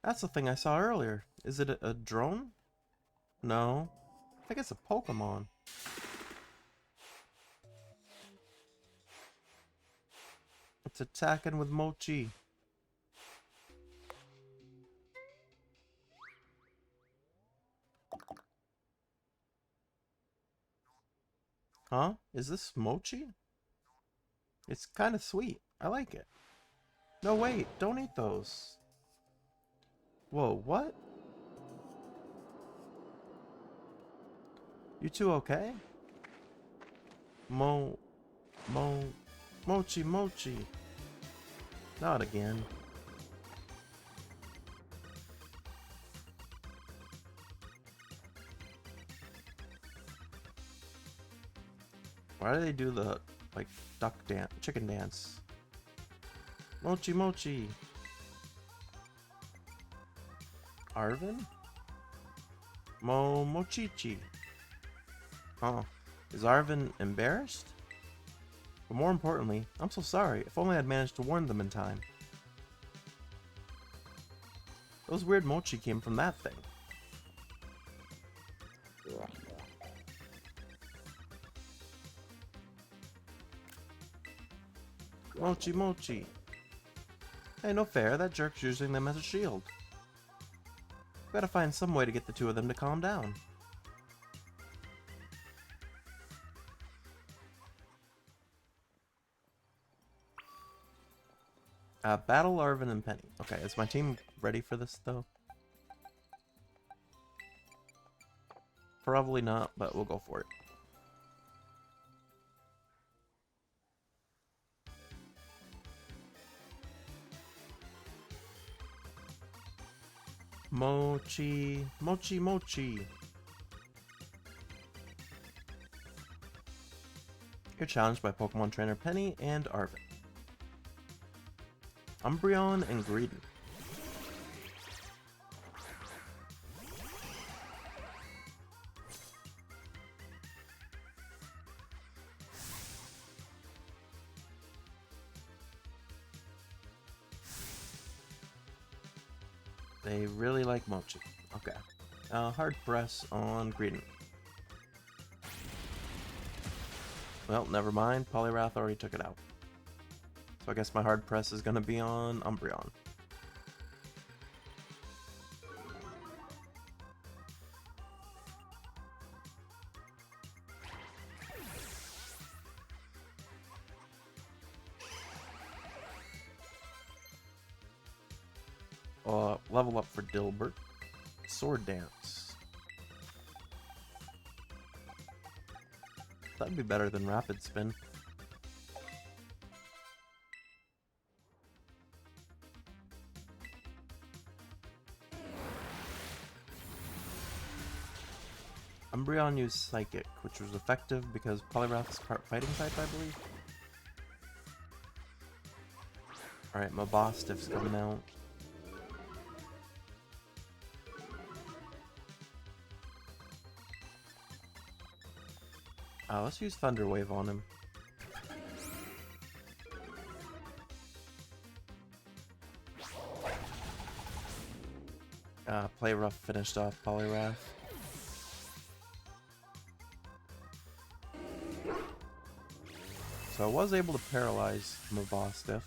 That's the thing I saw earlier. Is it a drone? No. I think it's a Pokemon. It's attacking with Mochi. Huh? Is this Mochi? It's kind of sweet. I like it. No, wait. Don't eat those. Whoa, what? You two okay? Mochi. Not again. Why do they do the, like, duck dance, chicken dance? Mochi. Arvin? Mochichi. Huh. Is Arvin embarrassed? But more importantly, I'm so sorry. If only I'd managed to warn them in time. Those weird Mochi came from that thing. Mochi. Hey, no fair. That jerk's using them as a shield. We gotta find some way to get the two of them to calm down. Battle Arvin and Penny. Okay, is my team ready for this, though? Probably not, but we'll go for it. Mochi. You're challenged by Pokemon Trainer Penny and Arvin. Umbreon and Greedent. They really like Mochi. Okay. Hard press on Greedent. Well, never mind. Poliwrath already took it out. So I guess my hard press is going to be on Umbreon. Level up for Dilbert. Sword Dance. That'd be better than Rapid Spin. Umbreon used Psychic, which was effective because Poliwrath is part fighting type, I believe. Alright, my boss stiff's coming out. Let's use Thunder Wave on him. Play Rough finished off Poliwrath. So I was able to paralyze Mabostiff.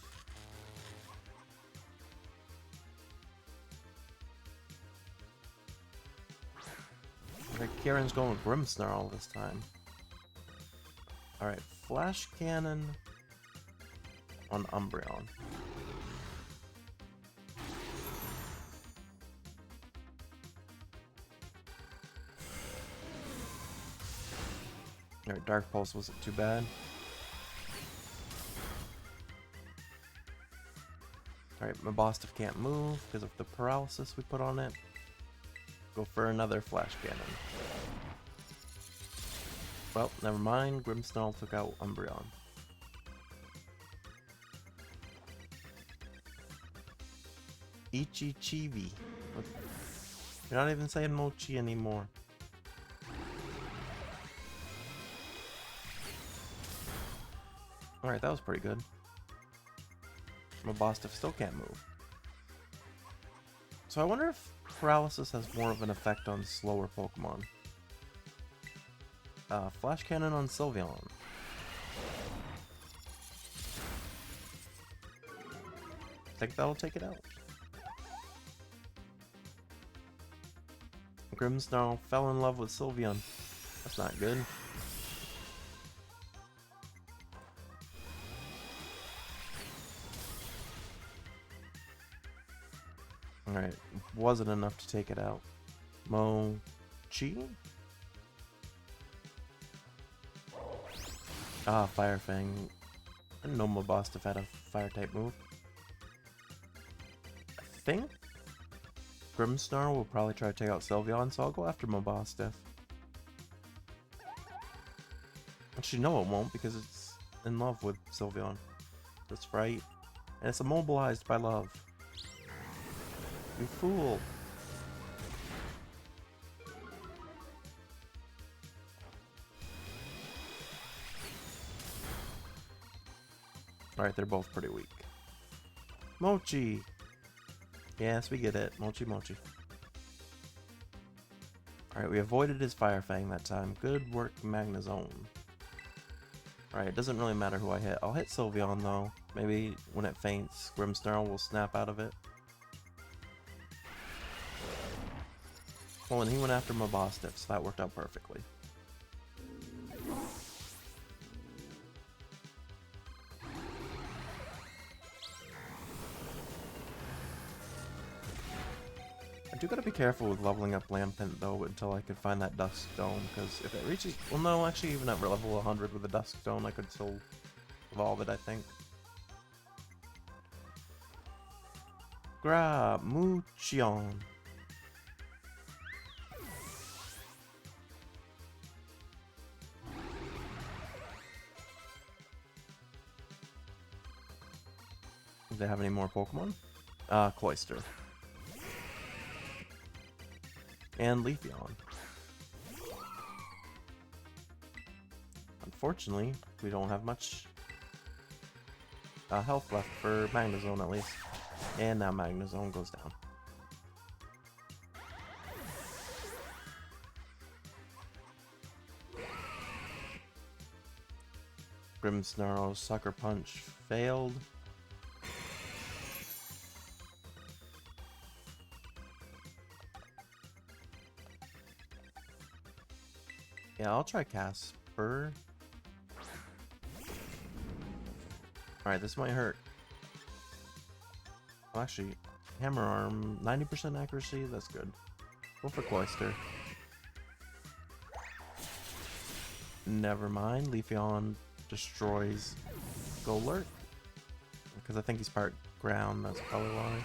Okay, Kieran's going with Grimmsnarl this time. Alright, Flash Cannon. on Umbreon. Alright, Dark Pulse wasn't too bad. Alright, my Mabostiff can't move because of the paralysis we put on it. Go for another Flash Cannon. Well, never mind. Grimmsnarl took out Umbreon. Ichi-Chibi. You're not even saying Mochi anymore. Alright, that was pretty good. My Mabostiff still can't move. So I wonder if paralysis has more of an effect on slower Pokemon. Flash Cannon on Sylveon. Think that'll take it out. Grimmsnarl fell in love with Sylveon. That's not good. Alright, wasn't enough to take it out. Mochi? Ah, Fire Fang. I didn't know Mabostiff had a fire type move. I think Grimmsnarl will probably try to take out Sylveon, so I'll go after Mabostiff. Actually, no, it won't because it's in love with Sylveon. That's right. And it's immobilized by love. You fool. Alright, they're both pretty weak. Mochi! Yes, we get it. Mochi Mochi. Alright, we avoided his Fire Fang that time. Good work, Magnezone. Alright, it doesn't really matter who I hit. I'll hit Sylveon though. Maybe when it faints, Grimmsnarl will snap out of it. Well, and he went after Mabostiff, so that worked out perfectly. I do gotta be careful with leveling up Lampent though until I could find that Dusk Stone, because if it reaches... Well, no, actually even at level 100 with the Dusk Stone I could still evolve it, I think. Gramuchion. Do they have any more Pokemon? Cloyster. And Leafeon. Unfortunately, we don't have much health left for Magnezone at least. And now Magnezone goes down. Grimmsnarl's Sucker Punch failed. Yeah, I'll try Casper. Alright, this might hurt. Well, actually, Hammer Arm, 90% accuracy, that's good. Go for Cloyster. Never mind, Leafeon destroys Golurk. Because I think he's part ground, that's probably why.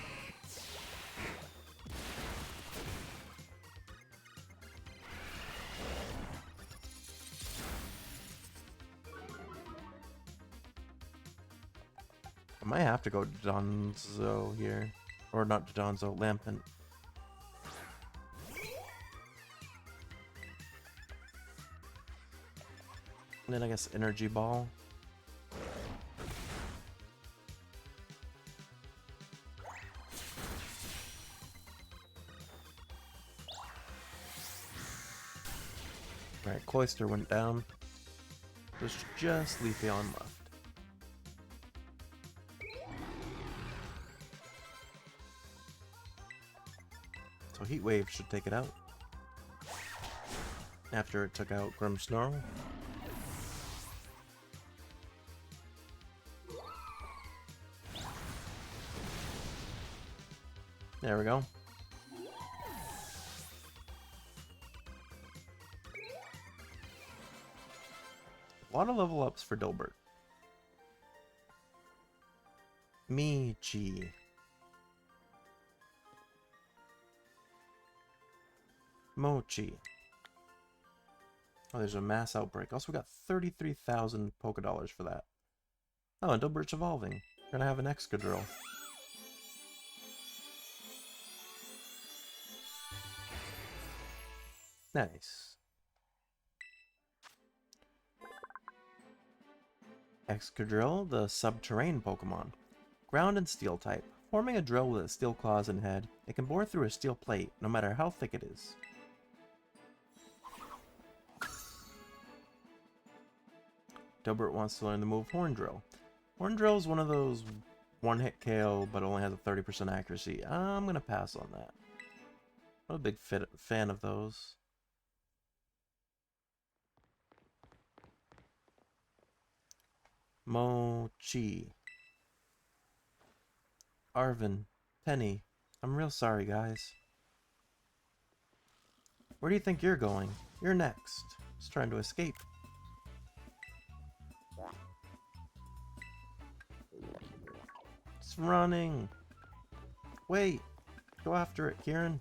I might have to go Donzo here. Or not Donzo, Lampent. And then I guess Energy Ball. Right, Cloyster went down. There's just Leafeon left. So Heat Wave should take it out. After it took out Grimmsnarl. There we go. A lot of level ups for Dilbert. Mochi. Mochi. Oh, there's a mass outbreak. Also, we got 33,000 Poké Dollars for that. Oh, and Dilbert's evolving. We're gonna have an Excadrill. Nice. Excadrill, the subterranean Pokemon. Ground and Steel type. Forming a drill with its steel claws and head, it can bore through a steel plate, no matter how thick it is. Dilbert wants to learn the move Horn Drill. Horn Drill is one of those one-hit KO, but only has a 30% accuracy. I'm gonna pass on that. I'm a big fan of those. Mochi. Arvin. Penny. I'm real sorry, guys. Where do you think you're going? You're next. Just trying to escape. It's running. Wait. Go after it, Kieran.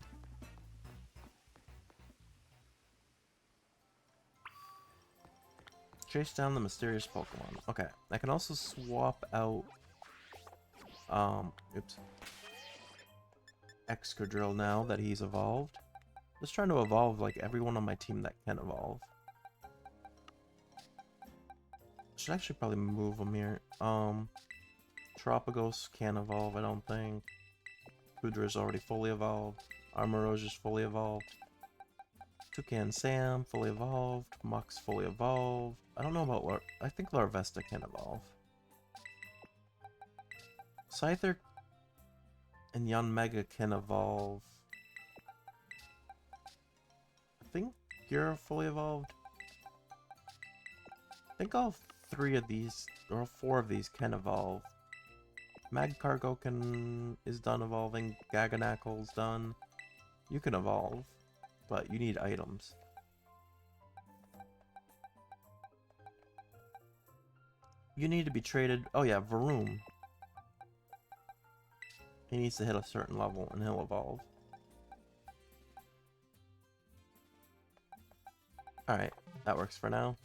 Chase down the mysterious Pokemon. Okay. I can also swap out oops. Excadrill now that he's evolved. Just trying to evolve like everyone on my team that can evolve. Should actually probably move them here. Tropicos can't evolve, I don't think. Kudra's already fully evolved. Armorosa's fully evolved. Toucan Sam, fully evolved. Mux, fully evolved. I don't know about I think Larvesta can evolve. Scyther and Yanmega can evolve. I think you're fully evolved. I think all three of these, or four of these, can evolve. Magcargo is done evolving. Gaganackle's done. You can evolve, but you need items. You need to be traded. Oh yeah, Varoom. He needs to hit a certain level and he'll evolve. Alright, that works for now.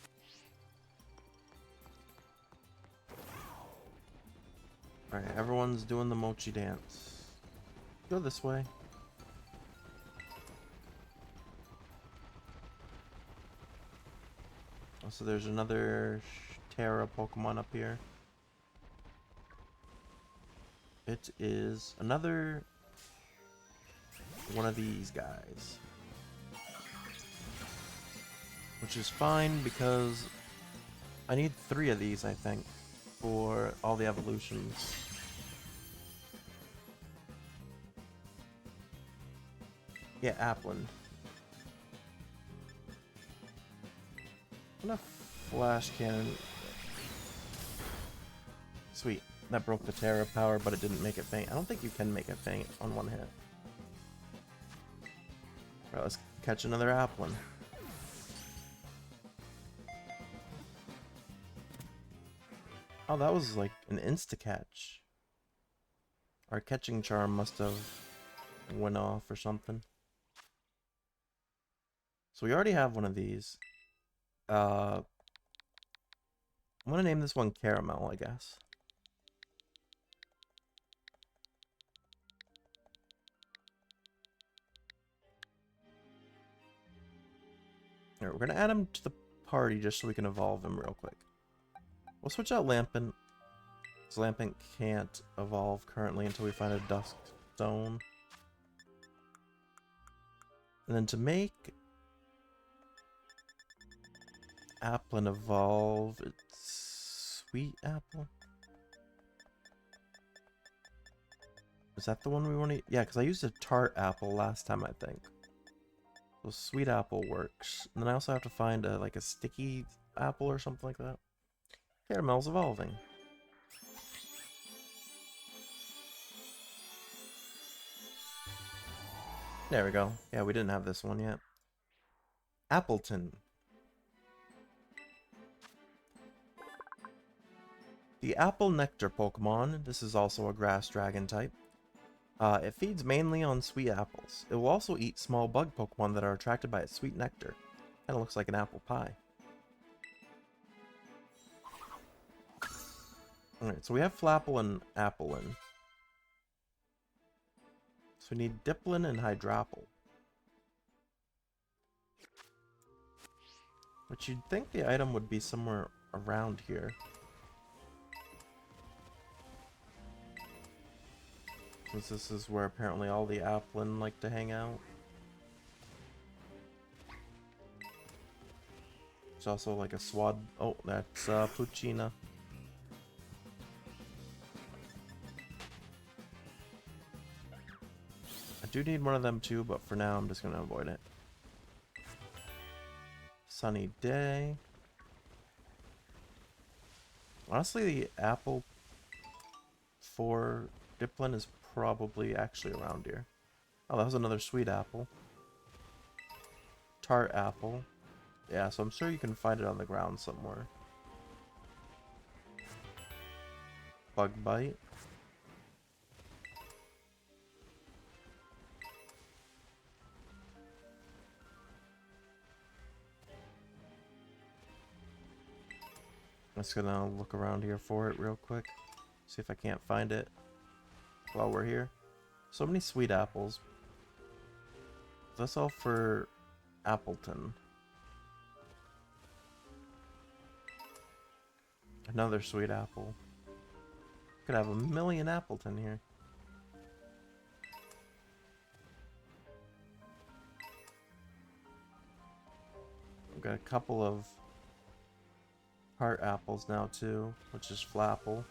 Alright, everyone's doing the Mochi dance. Go this way. Oh, so there's another Terra Pokemon up here. It is another one of these guys. Which is fine because I need 3 of these, I think, for all the evolutions. Yeah, Applin. I'm gonna Flash Cannon. Sweet. That broke the Terra power, but it didn't make it faint. I don't think you can make it faint on one hit. Alright, let's catch another Applin. Oh, that was like an insta-catch. Our catching charm must have went off or something. So we already have one of these. I'm gonna name this one Caramel, I guess. Alright, we're gonna add him to the party just so we can evolve him real quick. We'll switch out Lampent. Because Lampent can't evolve currently until we find a Dusk Stone. And then to make Applin evolve, it's Sweet Apple. Is that the one we want to? Yeah, because I used a Tart Apple last time, I think. So Sweet Apple works. And then I also have to find a like a Sticky Apple or something like that. Caramel's evolving. There we go. Yeah, we didn't have this one yet. Appleton. The Apple Nectar Pokemon. This is also a grass dragon type. It feeds mainly on sweet apples. It will also eat small bug Pokemon that are attracted by its sweet nectar. Kinda looks like an apple pie. Alright, so we have Flapple and Applin. So we need Diplin and Hydrapple. But you'd think the item would be somewhere around here. Since this is where apparently all the Applin like to hang out. It's also like a swad. Oh, that's Puccina. I do need one of them too, but for now I'm just gonna avoid it. Sunny day. Honestly, the apple for Diplin is probably actually around here. Oh, that was another sweet apple. Tart apple. Yeah, so I'm sure you can find it on the ground somewhere. Bug bite. I'm just gonna look around here for it real quick. See if I can't find it while we're here. So many sweet apples. That's all for Appleton. Another sweet apple. Could have a million Appleton here. I've got a couple of heart apples now too, which is Flapple.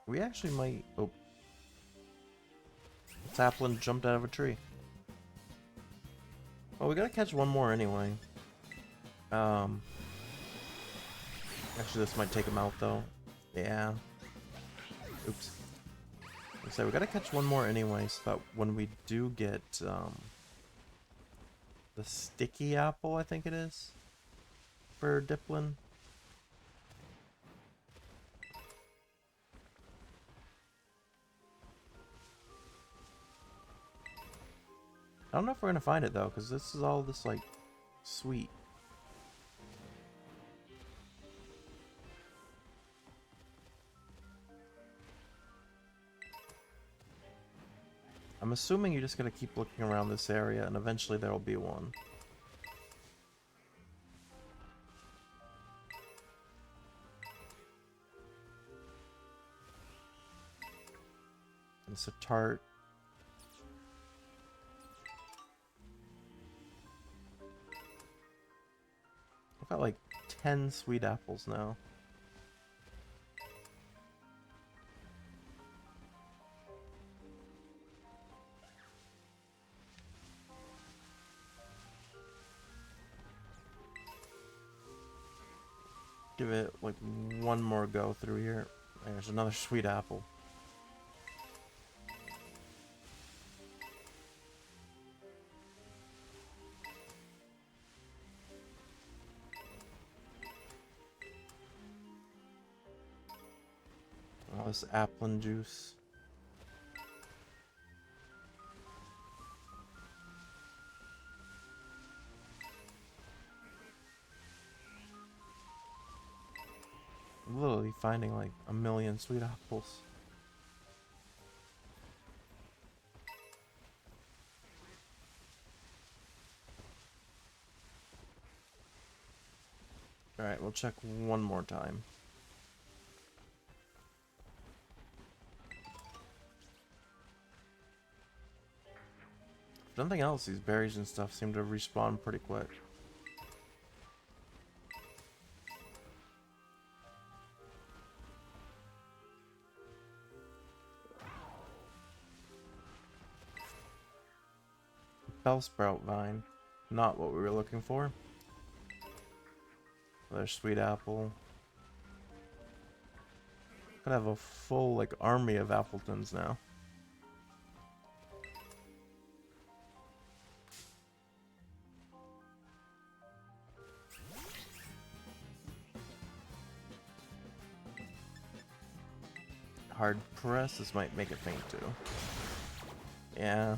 We actually might... Oh. Applin jumped out of a tree. Well, we gotta catch one more anyway. Actually, this might take him out though. Yeah. Oops. So we gotta catch one more anyway, so that when we do get the sticky apple, I think it is, for Diplin. I don't know if we're gonna find it though, because this is all this like sweet. I'm assuming you're just gonna keep looking around this area, and eventually there will be one. It's a tart. I've got like 10 sweet apples now. Give it like one more go through here. There's another sweet apple. Oh, this applin juice. I'm literally finding like a million sweet apples. Alright, we'll check one more time. If nothing else, these berries and stuff seem to respawn pretty quick. Bellsprout vine. Not what we were looking for. Another sweet apple. Could have a full, like, army of Appletons now. Hard press. This might make it faint too. Yeah.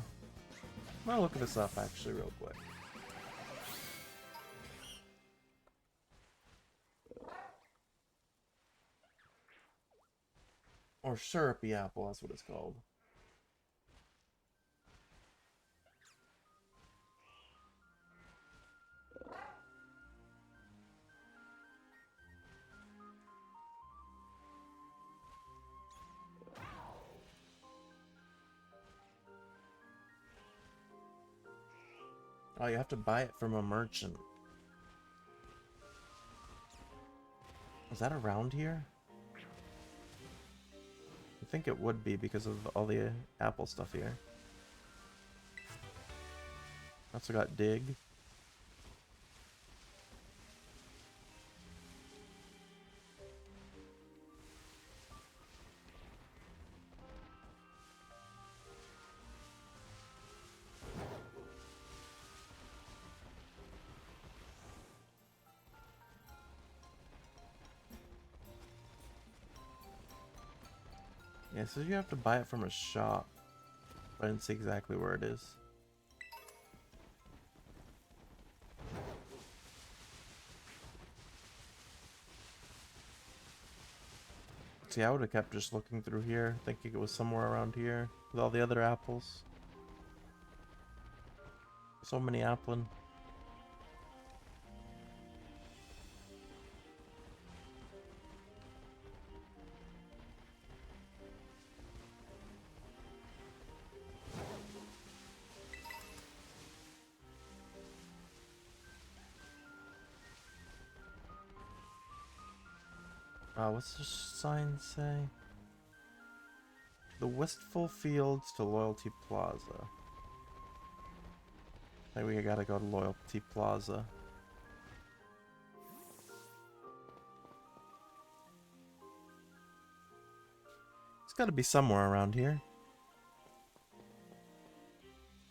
I'll look this up actually real quick. Or syrupy apple, that's what it's called. Oh, you have to buy it from a merchant. Is that around here? I think it would be because of all the apple stuff here. Also got dig. Yeah, so you have to buy it from a shop. I didn't see exactly where it is. See, I would have kept just looking through here, thinking it was somewhere around here with all the other apples. So many applin. What's the sign say? The wistful fields to Loyalty Plaza. I think we gotta go to Loyalty Plaza. It's gotta be somewhere around here.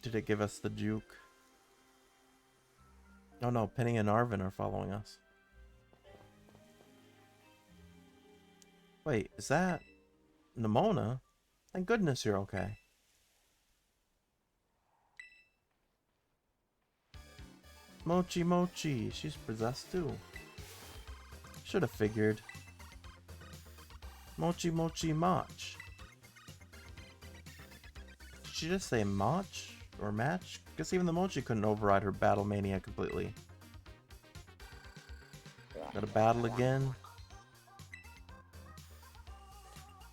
Did it give us the juke? Oh no, Penny and Arvin are following us. Wait, is that Nimona? Thank goodness you're okay. Mochi Mochi, she's possessed too. Should have figured. Mochi Mochi Mach. Did she just say Mach? Or match? Guess even the Mochi couldn't override her battle mania completely. Gotta battle again.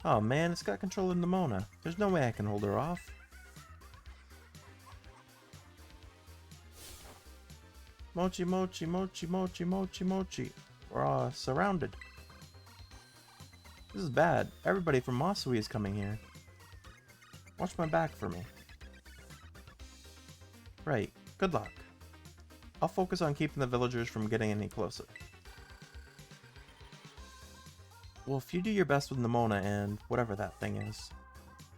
Oh man, it's got control of Nimona. There's no way I can hold her off. Mochi, Mochi, Mochi, Mochi, Mochi, Mochi. We're surrounded. This is bad. Everybody from Masui is coming here. Watch my back for me. Right. Good luck. I'll focus on keeping the villagers from getting any closer. Well, if you do your best with Nimona and whatever that thing is,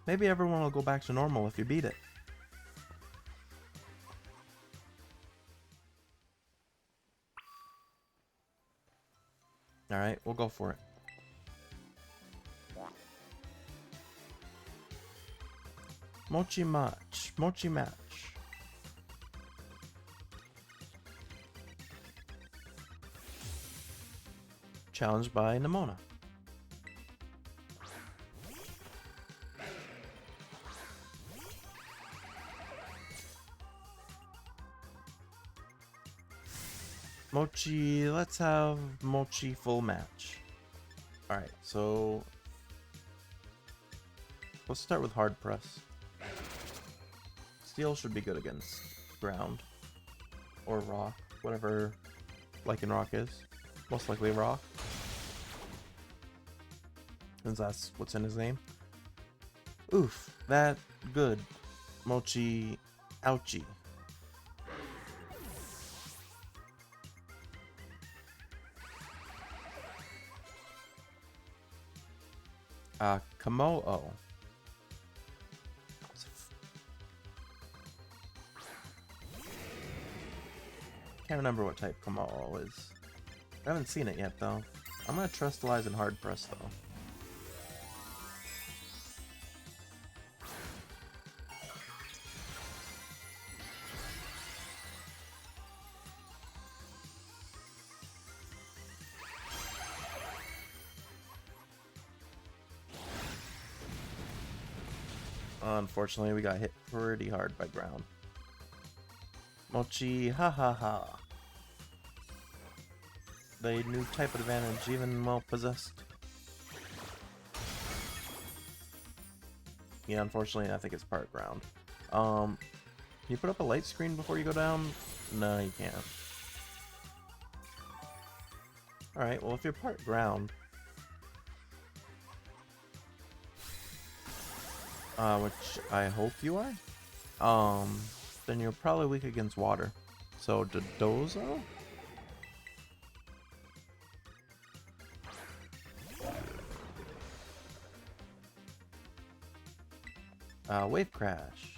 maybe everyone will go back to normal if you beat it. Alright, we'll go for it. Mochi Mach. Mochi Match. Challenged by Nimona. Mochi, let's have Mochi full match. Alright, so let's start with hard press. Steel should be good against ground. Or rock, whatever Lycanroc is. Most likely rock. Since that's what's in his name. Oof, that good. Mochi ouchie. Komodo. Can't remember what type Komodo is. I haven't seen it yet, though. I'm gonna Trustalize and Hard Press, though. Unfortunately, we got hit pretty hard by ground. Mochi, ha ha ha. The new type advantage, even well possessed. Yeah, unfortunately, I think it's part ground. Can you put up a light screen before you go down? No, you can't. Alright, well, if you're part ground, which I hope you are, then you're probably weak against water. So, Dodozo? Wave Crash.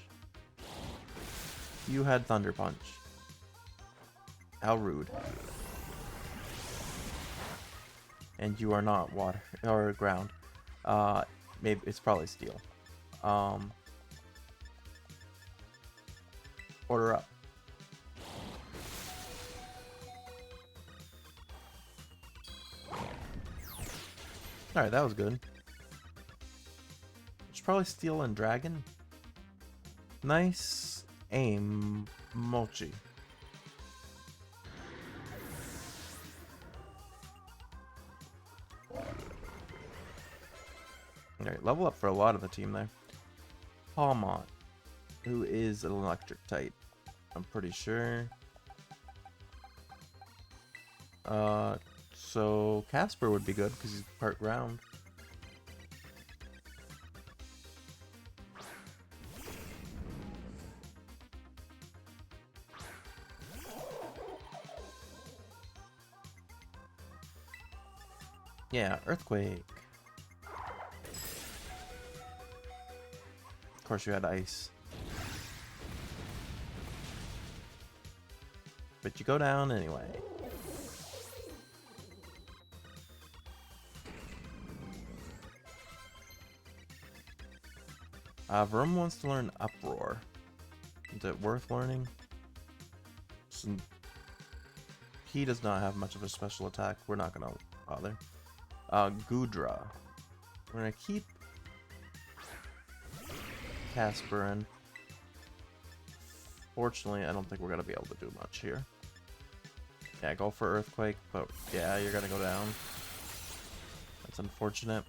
You had Thunder Punch. How rude. And you are not water or ground. Maybe it's probably steel. Order up. Alright, that was good. It's probably steel and dragon. Nice aim, Mochi. Alright, level up for a lot of the team there. Pokemon, who is an electric type, I'm pretty sure. So Casper would be good because he's part ground. Yeah, Earthquake. Of course you had ice. But you go down anyway. Vroom wants to learn Uproar. Is it worth learning? He does not have much of a special attack. We're not gonna bother. Goodra. We're gonna keep Casper in. Fortunately, I don't think we're gonna be able to do much here. Yeah, go for Earthquake, but yeah, you're gonna go down. That's unfortunate.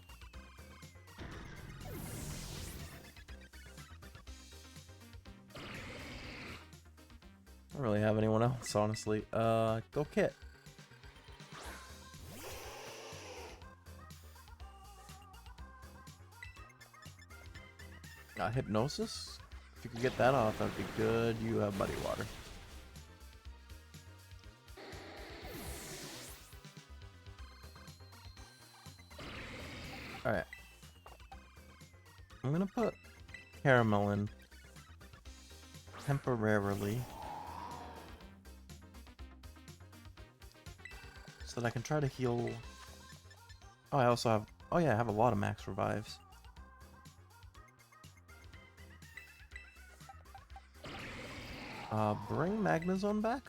I don't really have anyone else, honestly. Go Kit. Hypnosis? If you could get that off, that'd be good. You have Muddy Water. Alright. I'm gonna put Caramel in temporarily so that I can try to heal. Oh, I also have. Oh, yeah, I have a lot of max revives. Bring Magnezone back?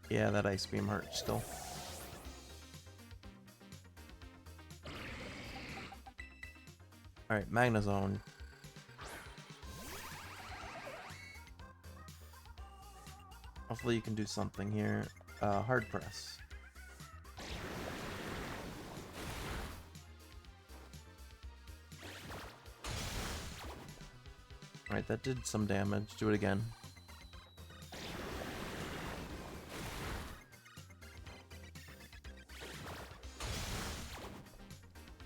Yeah, that Ice Beam hurts still. Alright, Magnezone. Hopefully you can do something here. Hard Press. Alright, that did some damage. Do it again.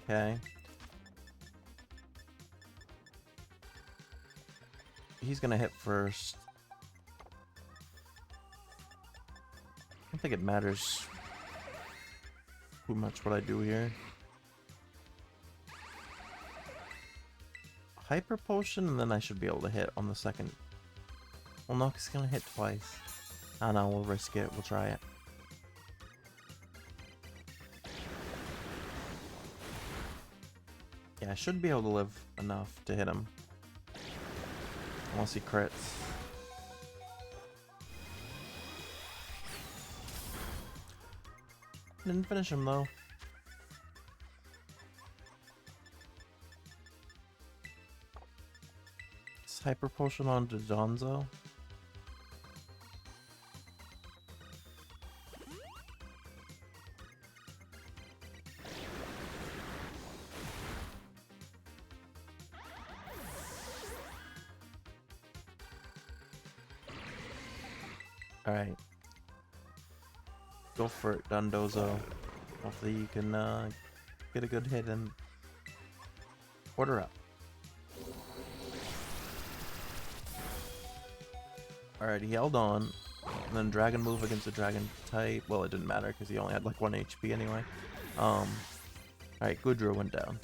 Okay. He's gonna hit first. think it matters too much what I do here. Hyper Potion, and then I should be able to hit on the second. Well, no, 'cause it's gonna hit twice. I don't know, we'll risk it. We'll try it. Yeah, I should be able to live enough to hit him. Unless he crits. Didn't finish him though. It's Hyper Potion on Donzo. Alright. Go for it, Dondozo. Hopefully you can get a good hit and order up. Alright, he held on. And then Dragon move against the Dragon type. Well, it didn't matter because he only had like 1 HP anyway. Alright, Goodra went down.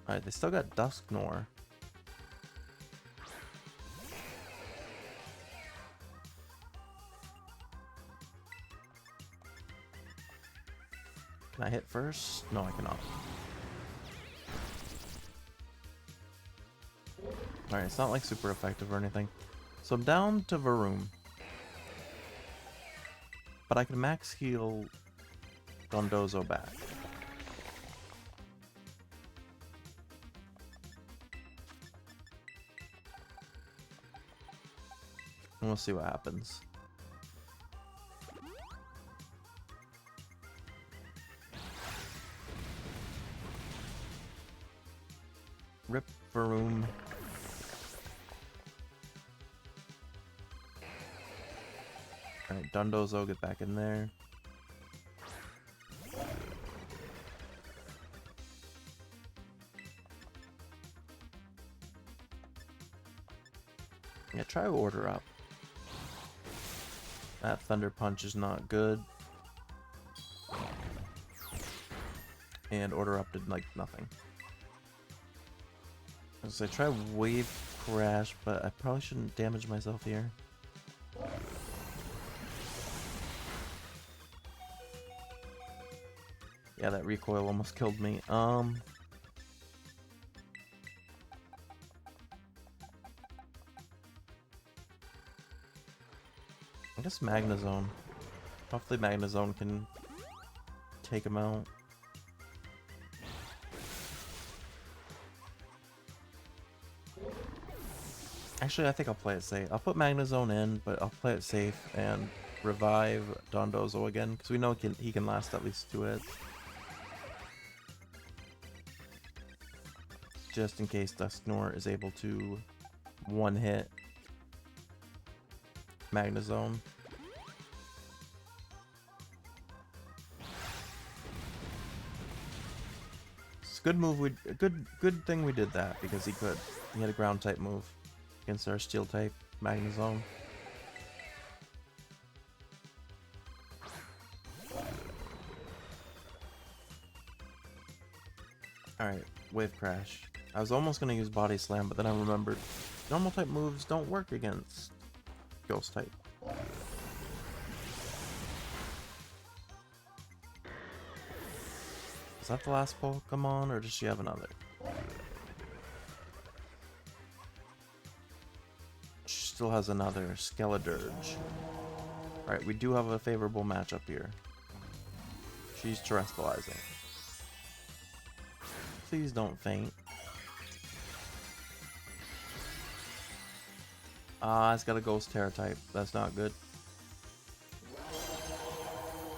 Alright, they still got Dusknoir. Can I hit first? No, I cannot. Alright, it's not like super effective or anything. So I'm down to Varoom. But I can max heal Dondozo back. And we'll see what happens. Rip Varoom. Alright, Dondozo, get back in there. Yeah, try order up. That Thunder Punch is not good. And order up did like nothing. As I try Wave Crash, but I probably shouldn't damage myself here. Yeah, that recoil almost killed me. I guess Magnezone. Hopefully Magnezone can take him out. Actually, I think I'll play it safe. I'll put Magnezone in, but I'll play it safe and revive Dondozo again, because we know he can last at least 2 hits. Just in case Dusknoir is able to one-hit Magnezone. It's a good move. Good thing we did that, because he could. He had a ground type move against our steel type Magnezone. Alright, Wave Crash. I was almost going to use Body Slam, but then I remembered normal type moves don't work against Ghost type. Is that the last Pokemon, or does she have another? She still has another, Skeledirge. Alright, we do have a favorable matchup here. She's terrestrializing. Please don't faint. Ah, it's got a Ghost Terra type. That's not good.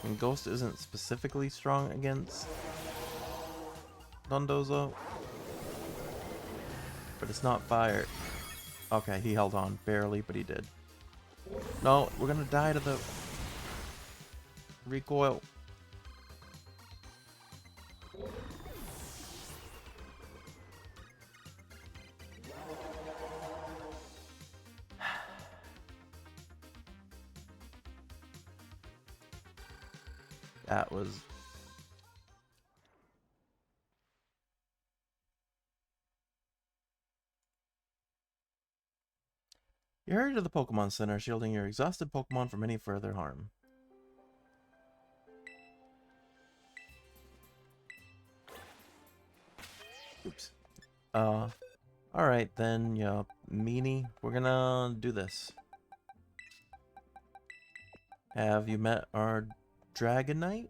And Ghost isn't specifically strong against Dondozo, but it's not fire. Okay, he held on barely, but he did. No, we're gonna die to the recoil. That was... You hurry to the Pokemon Center, shielding your exhausted Pokemon from any further harm. Oops. Alright then, yeah, meanie. We're gonna do this. Have you met our Dragonite?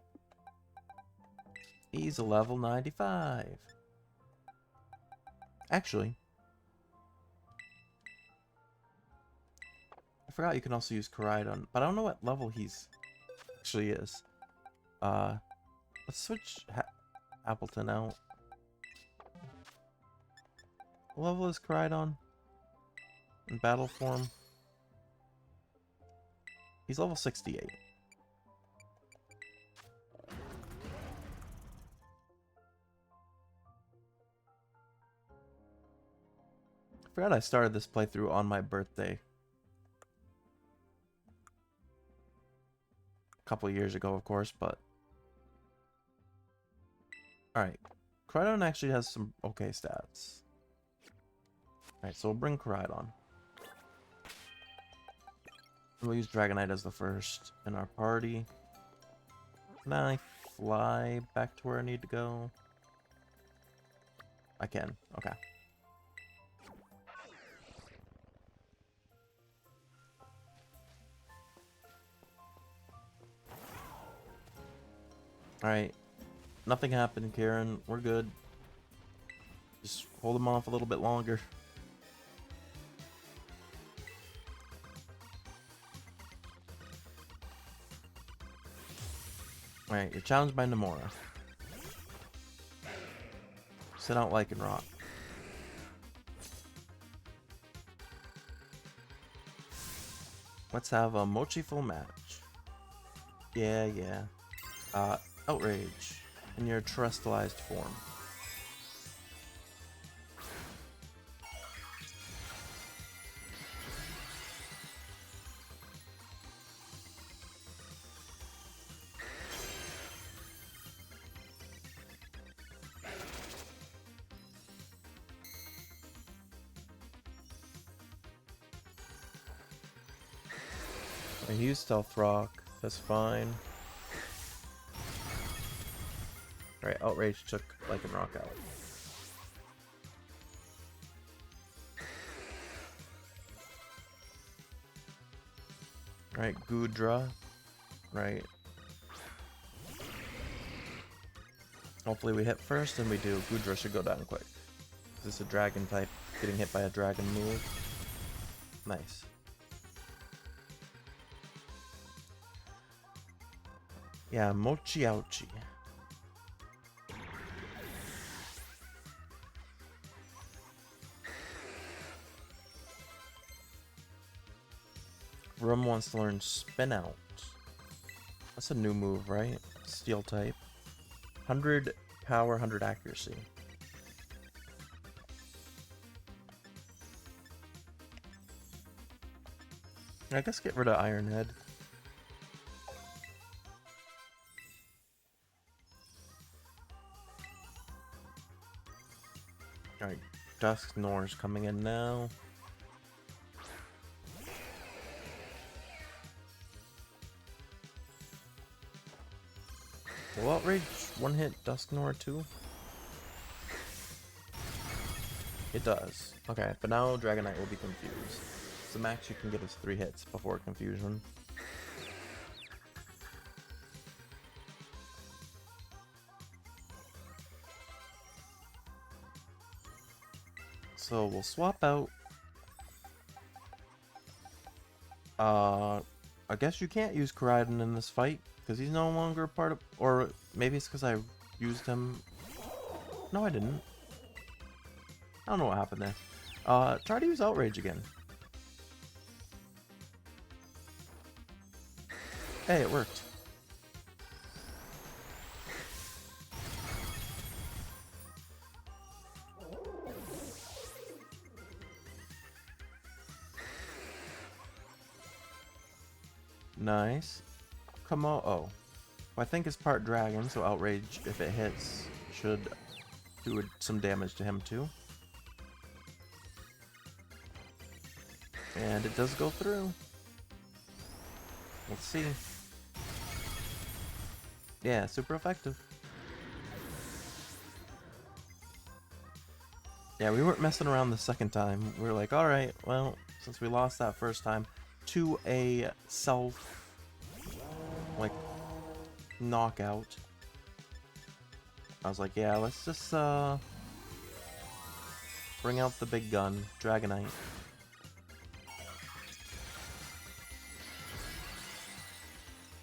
He's a level 95. Actually, I forgot you can also use Koraidon, but I don't know what level he's actually is. Let's switch Appleton out. What level is Koraidon in battle form? He's level 68. I forgot I started this playthrough on my birthday. A couple years ago, of course, but... Alright. Koraidon actually has some okay stats. Alright, so we'll bring Koraidon. We'll use Dragonite as the first in our party. Can I fly back to where I need to go? I can. Okay. Alright. Nothing happened, Karen. We're good. Just hold them off a little bit longer. Alright, you're challenged by Nomura. Sit out Lycanroc. Let's have a Mochi full match. Yeah. Outrage. In your terrestrialized form. I used Stealth Rock. That's fine. Alright, Outrage took Lycanroc out. Right, Goodra. Right. Hopefully we hit first, and we do. Goodra should go down quick. This is a dragon type, getting hit by a dragon move. Nice. Yeah, Mochi Ouchie. Rum wants to learn Spin Out. That's a new move, right? Steel type. 100 power, 100 accuracy. I guess get rid of Iron Head. Alright, Dusknoir's coming in now. Will Outrage one-hit Dusknoir too? It does. Okay, but now Dragonite will be confused. The max you can get is 3 hits before confusion. So we'll swap out. I guess you can't use Koraidon in this fight because he's no longer a part of. Or maybe it's because I used him. No, I didn't. I don't know what happened there. Try to use Outrage again. Hey, it worked. Nice. Come on. Oh. who I think is part dragon, so Outrage, if it hits, should do some damage to him too. And it does go through. Let's see. Yeah, super effective. Yeah, we weren't messing around the second time. We were like, alright, well, since we lost that first time to a self, like, knockout, I was like, yeah, let's just, bring out the big gun, Dragonite.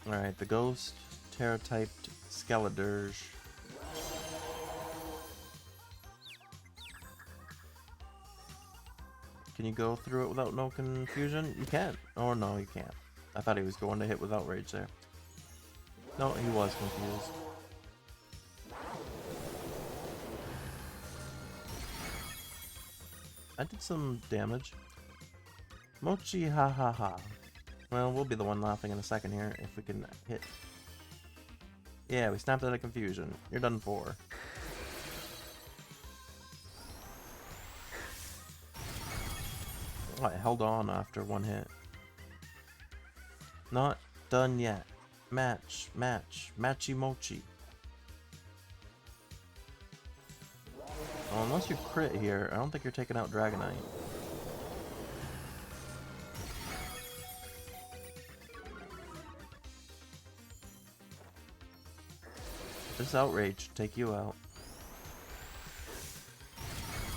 Alright, the Ghost, Terra-typed Skeledirge. Can you go through it without no confusion? You can. Oh, no, you can't. I thought he was going to hit with Outrage there. No, he was confused. I did some damage. Mochi, ha ha ha. Well, we'll be the one laughing in a second here if we can hit. Yeah, we snapped out of confusion. You're done for. Oh, I held on after one hit. Not done yet. Match, match, matchy mochi. Well, unless you crit here, I don't think you're taking out Dragonite. This Outrage should take you out.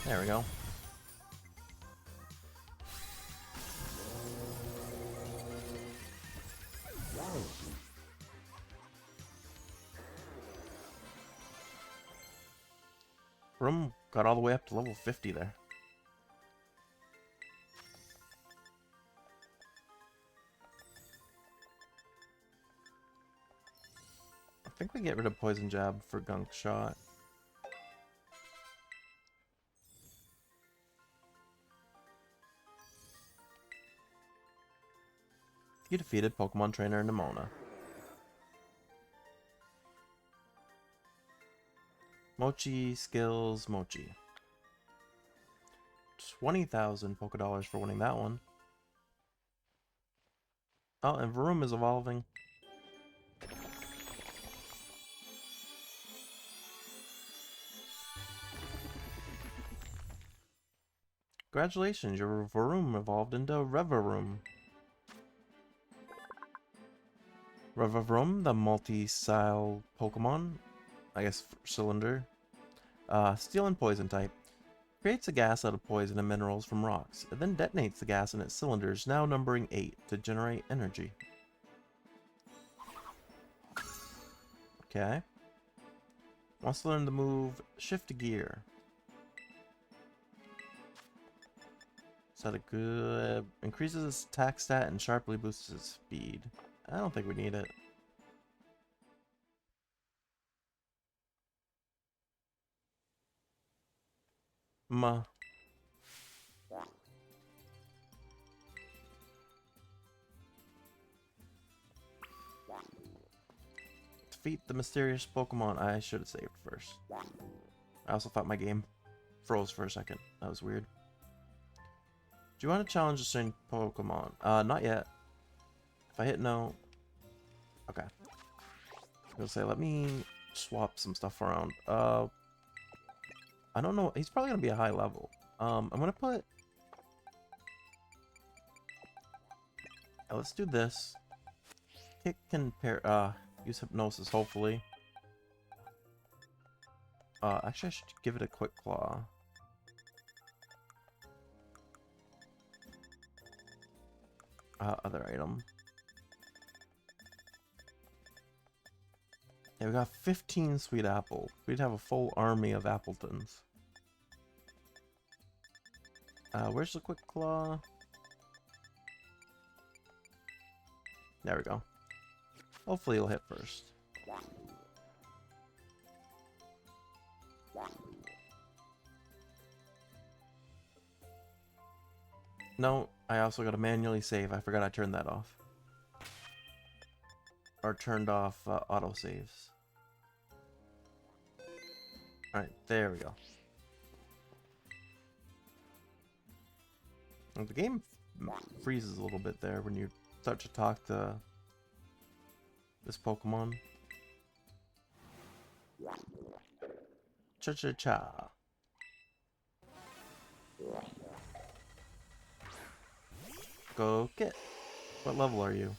There we go. Room got all the way up to level 50 there. I think we get rid of Poison Jab for Gunk Shot. You defeated Pokemon Trainer Nimona. Mochi skills Mochi. 20,000 Pokédollars for winning that one. Oh, and Varum is evolving. Congratulations, your Varum evolved into Revarum. Revarum, the multi-style Pokemon, I guess cylinder, steel and poison type, creates a gas out of poison and minerals from rocks. It then detonates the gas in its cylinders, now numbering 8, to generate energy. Okay. Wants to learn the move Shift Gear. Is that a good... Increases its attack stat and sharply boosts its speed. I don't think we need it. Defeat the mysterious Pokemon. I should have saved first. I also thought my game froze for a second. That was weird. Do you want to challenge a certain Pokemon? Not yet. If I hit no... Okay. I'm gonna say, let me swap some stuff around. I don't know. He's probably gonna be a high level. I'm gonna put... let's do this. Kick can pair... use Hypnosis, hopefully. Actually, I should give it a Quick Claw. Other item. Yeah, we got 15 Sweet Apple. We'd have a full army of Appletons. Where's the Quick Claw? There we go. Hopefully it'll hit first. No, I also gotta manually save. I forgot I turned that off. or turned off autosaves. Alright, there we go. The game freezes a little bit there when you start to talk to this Pokemon. Cha-cha-cha. Go get. What level are you?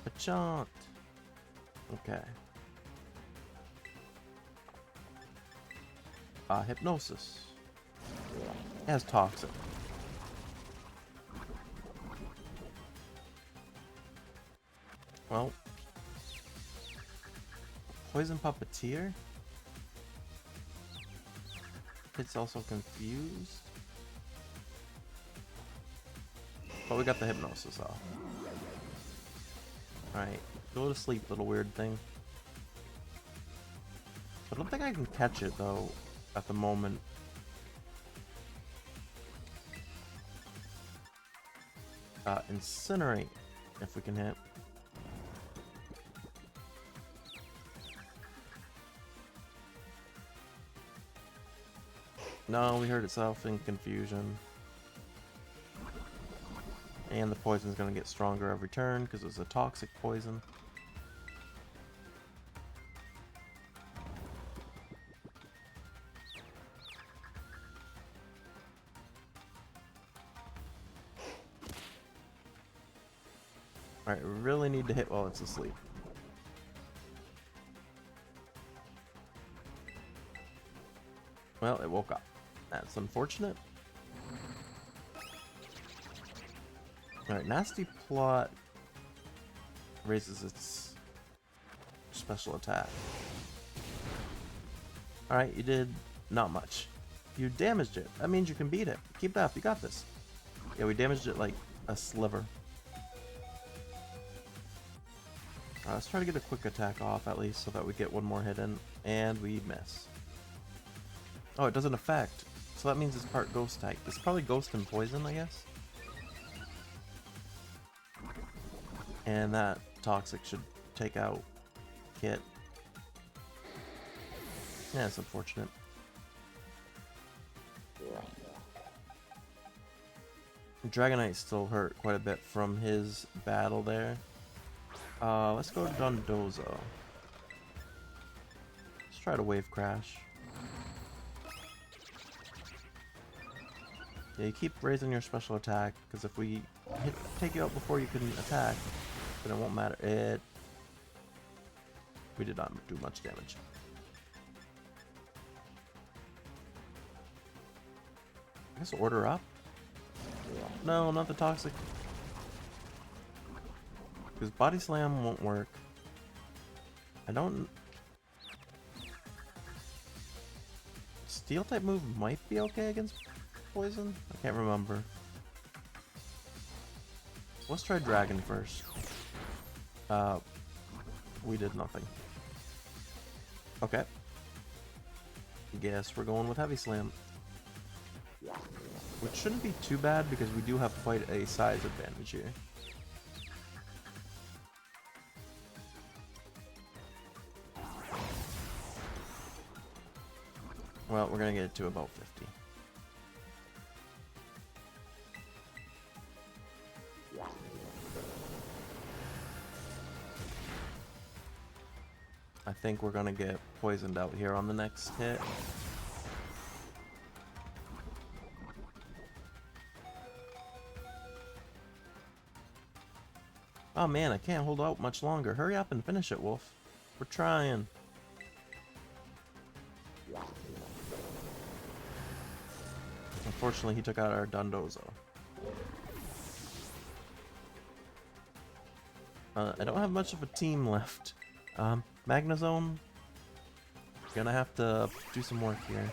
A chant. Okay. Hypnosis. It has toxic. Well, poison puppeteer. It's also confused. But we got the hypnosis off. Alright, go to sleep, little weird thing. I don't think I can catch it though at the moment. Incinerate if we can hit. No, we hurt itself in confusion. And the poison's gonna get stronger every turn because it's a toxic poison. Alright, we really need to hit while it's asleep. Well, it woke up. That's unfortunate. Alright, Nasty Plot raises its special attack. Alright, you did not much. You damaged it. That means you can beat it. Keep it up, you got this. Yeah, we damaged it like a sliver. Let's try to get a quick attack off at least so that we get one more hit in. And we miss. Oh, it doesn't affect. So that means it's part ghost type. It's probably ghost and poison, I guess. And that toxic should take out Kit. Yeah, it's unfortunate. Dragonite still hurt quite a bit from his battle there. Let's go to Dondozo. Let's try to wave crash. Yeah, you keep raising your special attack, because if we take you out before you can attack, then it won't matter. We did not do much damage. I guess order up? No, not the toxic. Because Body Slam won't work. I don't... Steel type move might be okay against poison? I can't remember. Let's try Dragon first. We did nothing. Okay. Guess we're going with Heavy Slam. Which shouldn't be too bad because we do have quite a size advantage here. Well, we're gonna get it to about 50. I think we're gonna get poisoned out here on the next hit. Oh man, I can't hold out much longer. Hurry up and finish it, Wolf. We're trying. Unfortunately, he took out our Dondozo. I don't have much of a team left. Magnezone, gonna have to do some work here.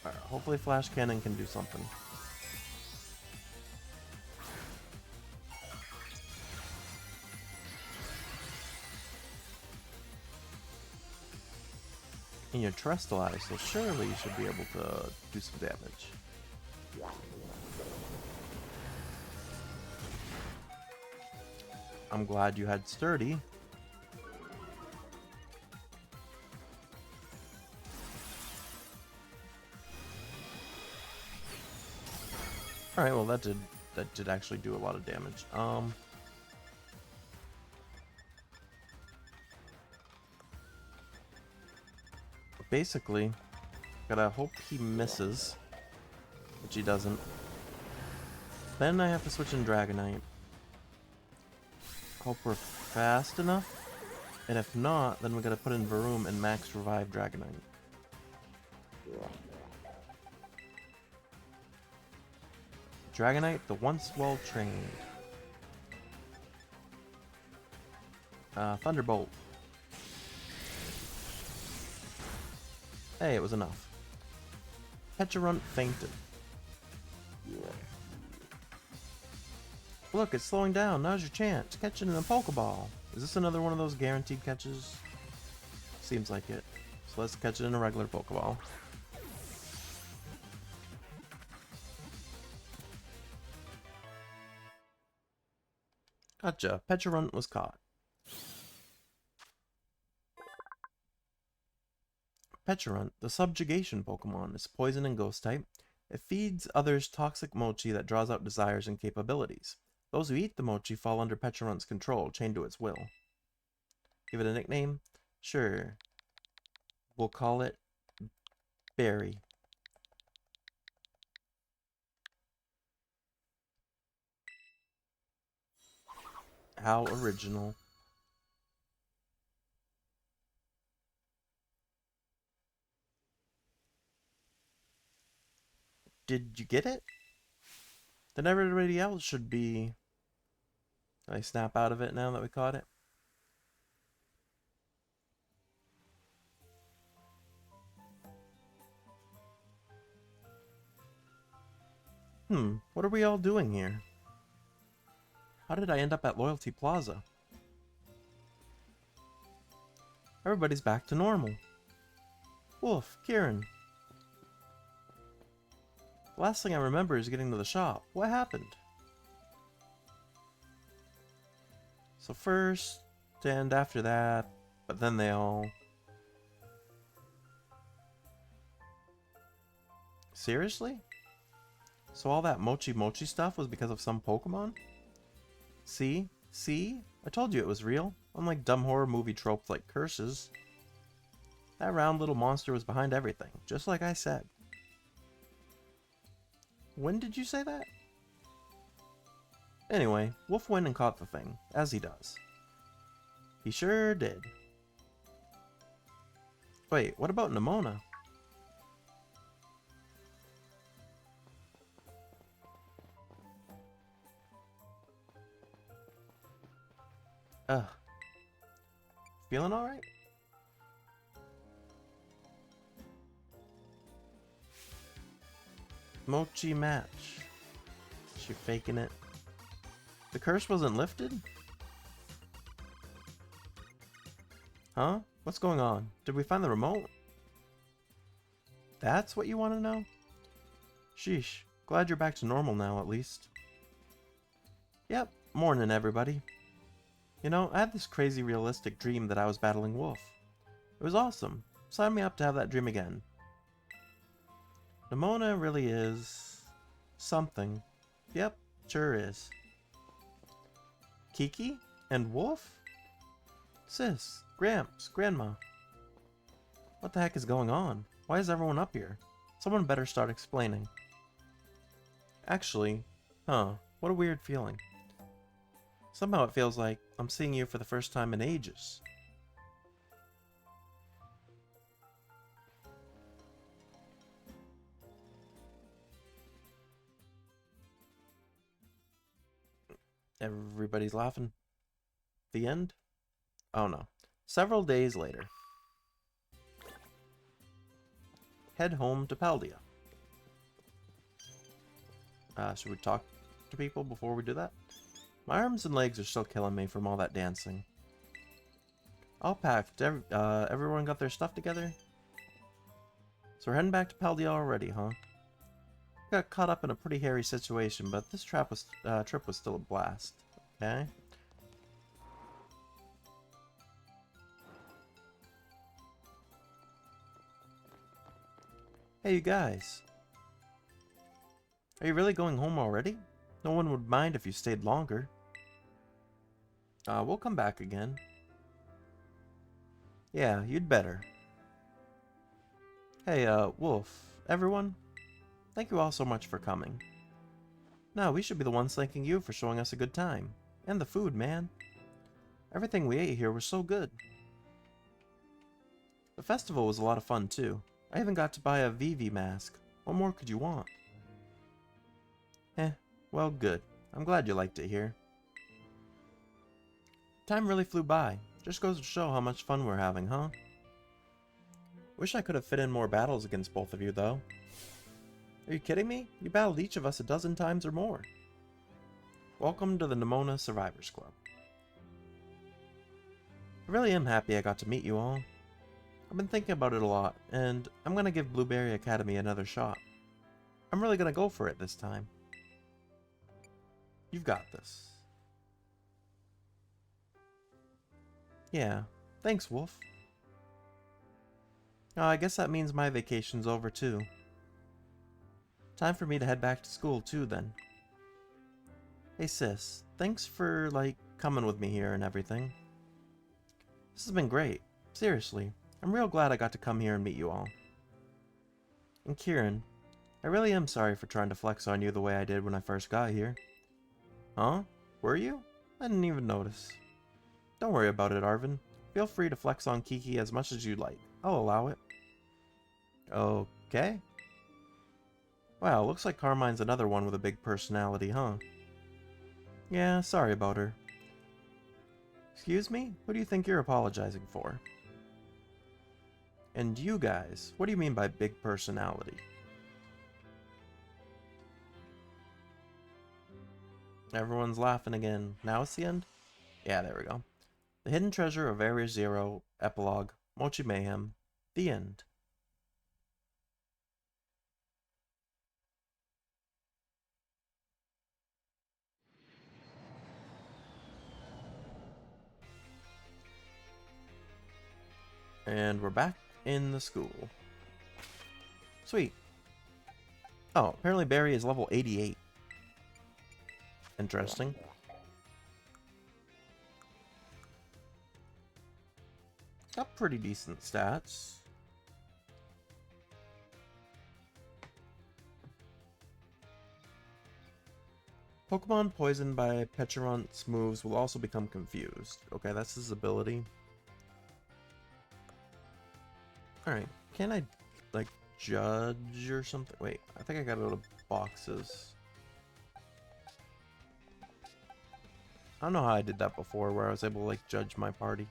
Alright, hopefully Flash Cannon can do something. And you're Terrestrialized, so surely you should be able to do some damage. I'm glad you had sturdy. Alright, well that did actually do a lot of damage. Basically, gotta hope he misses, which he doesn't. Then I have to switch in Dragonite. Hope we're fast enough, and if not, then we gotta put in Varoom and max revive Dragonite. Dragonite, the once well trained. Thunderbolt. Hey, it was enough. Pecharunt fainted. Look, it's slowing down. Now's your chance. Catch it in a Pokeball. Is this another one of those guaranteed catches? Seems like it. So let's catch it in a regular Pokeball. Gotcha. Pecharunt was caught. Pecharunt, the subjugation Pokemon, is poison and ghost type. It feeds others toxic Mochi that draws out desires and capabilities. Those who eat the Mochi fall under Pecharunt's control, chained to its will. Give it a nickname? Sure. We'll call it Berry. How original. Did you get it? Then everybody else should be... Did I snap out of it now that we caught it? What are we all doing here? How did I end up at Loyalty Plaza? Everybody's back to normal. Wolf, Kieran. The last thing I remember is getting to the shop. What happened? So first, and after that, but then they all... Seriously? So all that Mochi stuff was because of some Pokemon? See? See? I told you it was real. Unlike dumb horror movie tropes like curses. That round little monster was behind everything, just like I said. When did you say that? Anyway, Wolf went and caught the thing, as he does. He sure did. Wait, what about Nemona? Ugh. Feeling alright? Mochi match. She faking it. The curse wasn't lifted? Huh? What's going on? Did we find the remote? That's what you want to know? Sheesh. Glad you're back to normal now, at least. Yep. Morning, everybody. You know, I had this crazy realistic dream that I was battling Wolf. It was awesome. Sign me up to have that dream again. Nemona really is... something. Yep, sure is. Kiki? And Wolf? Sis, Gramps, Grandma. What the heck is going on? Why is everyone up here? Someone better start explaining. Actually, what a weird feeling. Somehow it feels like I'm seeing you for the first time in ages. Everybody's laughing. The end? Oh no. Several days later. Head home to Paldea. Should we talk to people before we do that? My arms and legs are still killing me from all that dancing. All packed. Everyone got their stuff together? So we're heading back to Paldea already, huh? Got caught up in a pretty hairy situation, but this trip was still a blast. Okay. Hey, you guys. Are you really going home already? No one would mind if you stayed longer. We'll come back again. Yeah, you'd better. Hey, Wolf, everyone, thank you all so much for coming. No, we should be the ones thanking you for showing us a good time. And the food, man. Everything we ate here was so good. The festival was a lot of fun, too. I even got to buy a Vivi mask. What more could you want? Well, good. I'm glad you liked it here. Time really flew by. Just goes to show how much fun we're having, huh? Wish I could have fit in more battles against both of you, though. Are you kidding me? You battled each of us a dozen times or more. Welcome to the Nimona Survivors Club. I really am happy I got to meet you all. I've been thinking about it a lot, and I'm gonna give Blueberry Academy another shot. I'm really gonna go for it this time. You've got this. Yeah, thanks, Wolf. I guess that means my vacation's over, too. Time for me to head back to school, too, then. Hey, sis, thanks for, coming with me here and everything. This has been great. Seriously, I'm real glad I got to come here and meet you all. And Kieran, I really am sorry for trying to flex on you the way I did when I first got here. Huh? Were you? I didn't even notice. Don't worry about it, Arvin. Feel free to flex on Kiki as much as you'd like. I'll allow it. Okay. Wow, looks like Carmine's another one with a big personality, huh? Yeah, sorry about her. Excuse me? What do you think you're apologizing for? And you guys, what do you mean by big personality? Everyone's laughing again. Now it's the end? Yeah, there we go. The Hidden Treasure of Area Zero, Epilogue, Mochi Mayhem, the end. And we're back in the school. Sweet. Oh, apparently Barry is level 88. Interesting. Got pretty decent stats. Pokemon poisoned by Pecharunt's moves will also become confused. Okay, that's his ability. Alright, can I, judge or something? Wait, I think I gotta go to boxes. I don't know how I did that before, where I was able to, judge my party.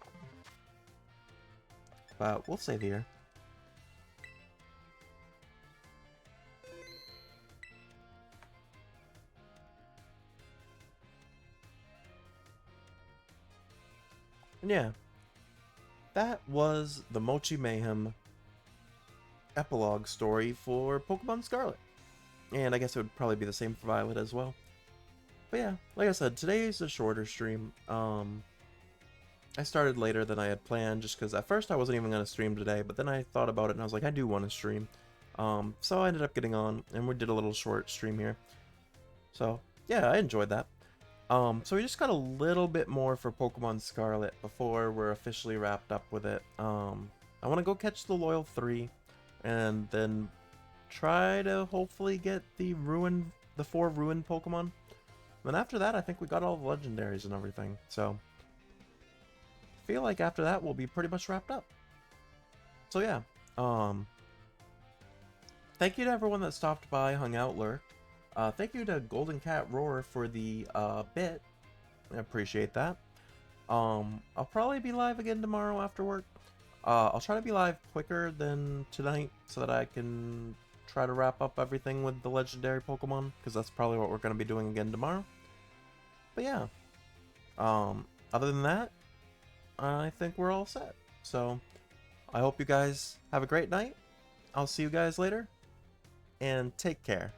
But we'll save here. And yeah, that was the Mochi Mayhem epilogue story for Pokemon Scarlet. And I guess it would probably be the same for Violet as well. But yeah, like I said, today is a shorter stream. I started later than I had planned just because at first I wasn't even going to stream today, but then I thought about it and I was like, I do want to stream. So I ended up getting on and we did a little short stream here. So yeah, I enjoyed that. So we just got a little bit more for Pokemon Scarlet before we're officially wrapped up with it. I want to go catch the Loyal 3 and then try to hopefully get the 4 Ruined Pokemon. Then after that, I think we got all the legendaries and everything. So I feel like after that, we'll be pretty much wrapped up. So yeah, thank you to everyone that stopped by, hung out, lurked. Thank you to Golden Cat Roar for the bit. I appreciate that. I'll probably be live again tomorrow after work. I'll try to be live quicker than tonight so that I can try to wrap up everything with the legendary Pokemon, because that's probably what we're going to be doing again tomorrow. But yeah, other than that, I think we're all set. So I hope you guys have a great night. I'll see you guys later, and take care.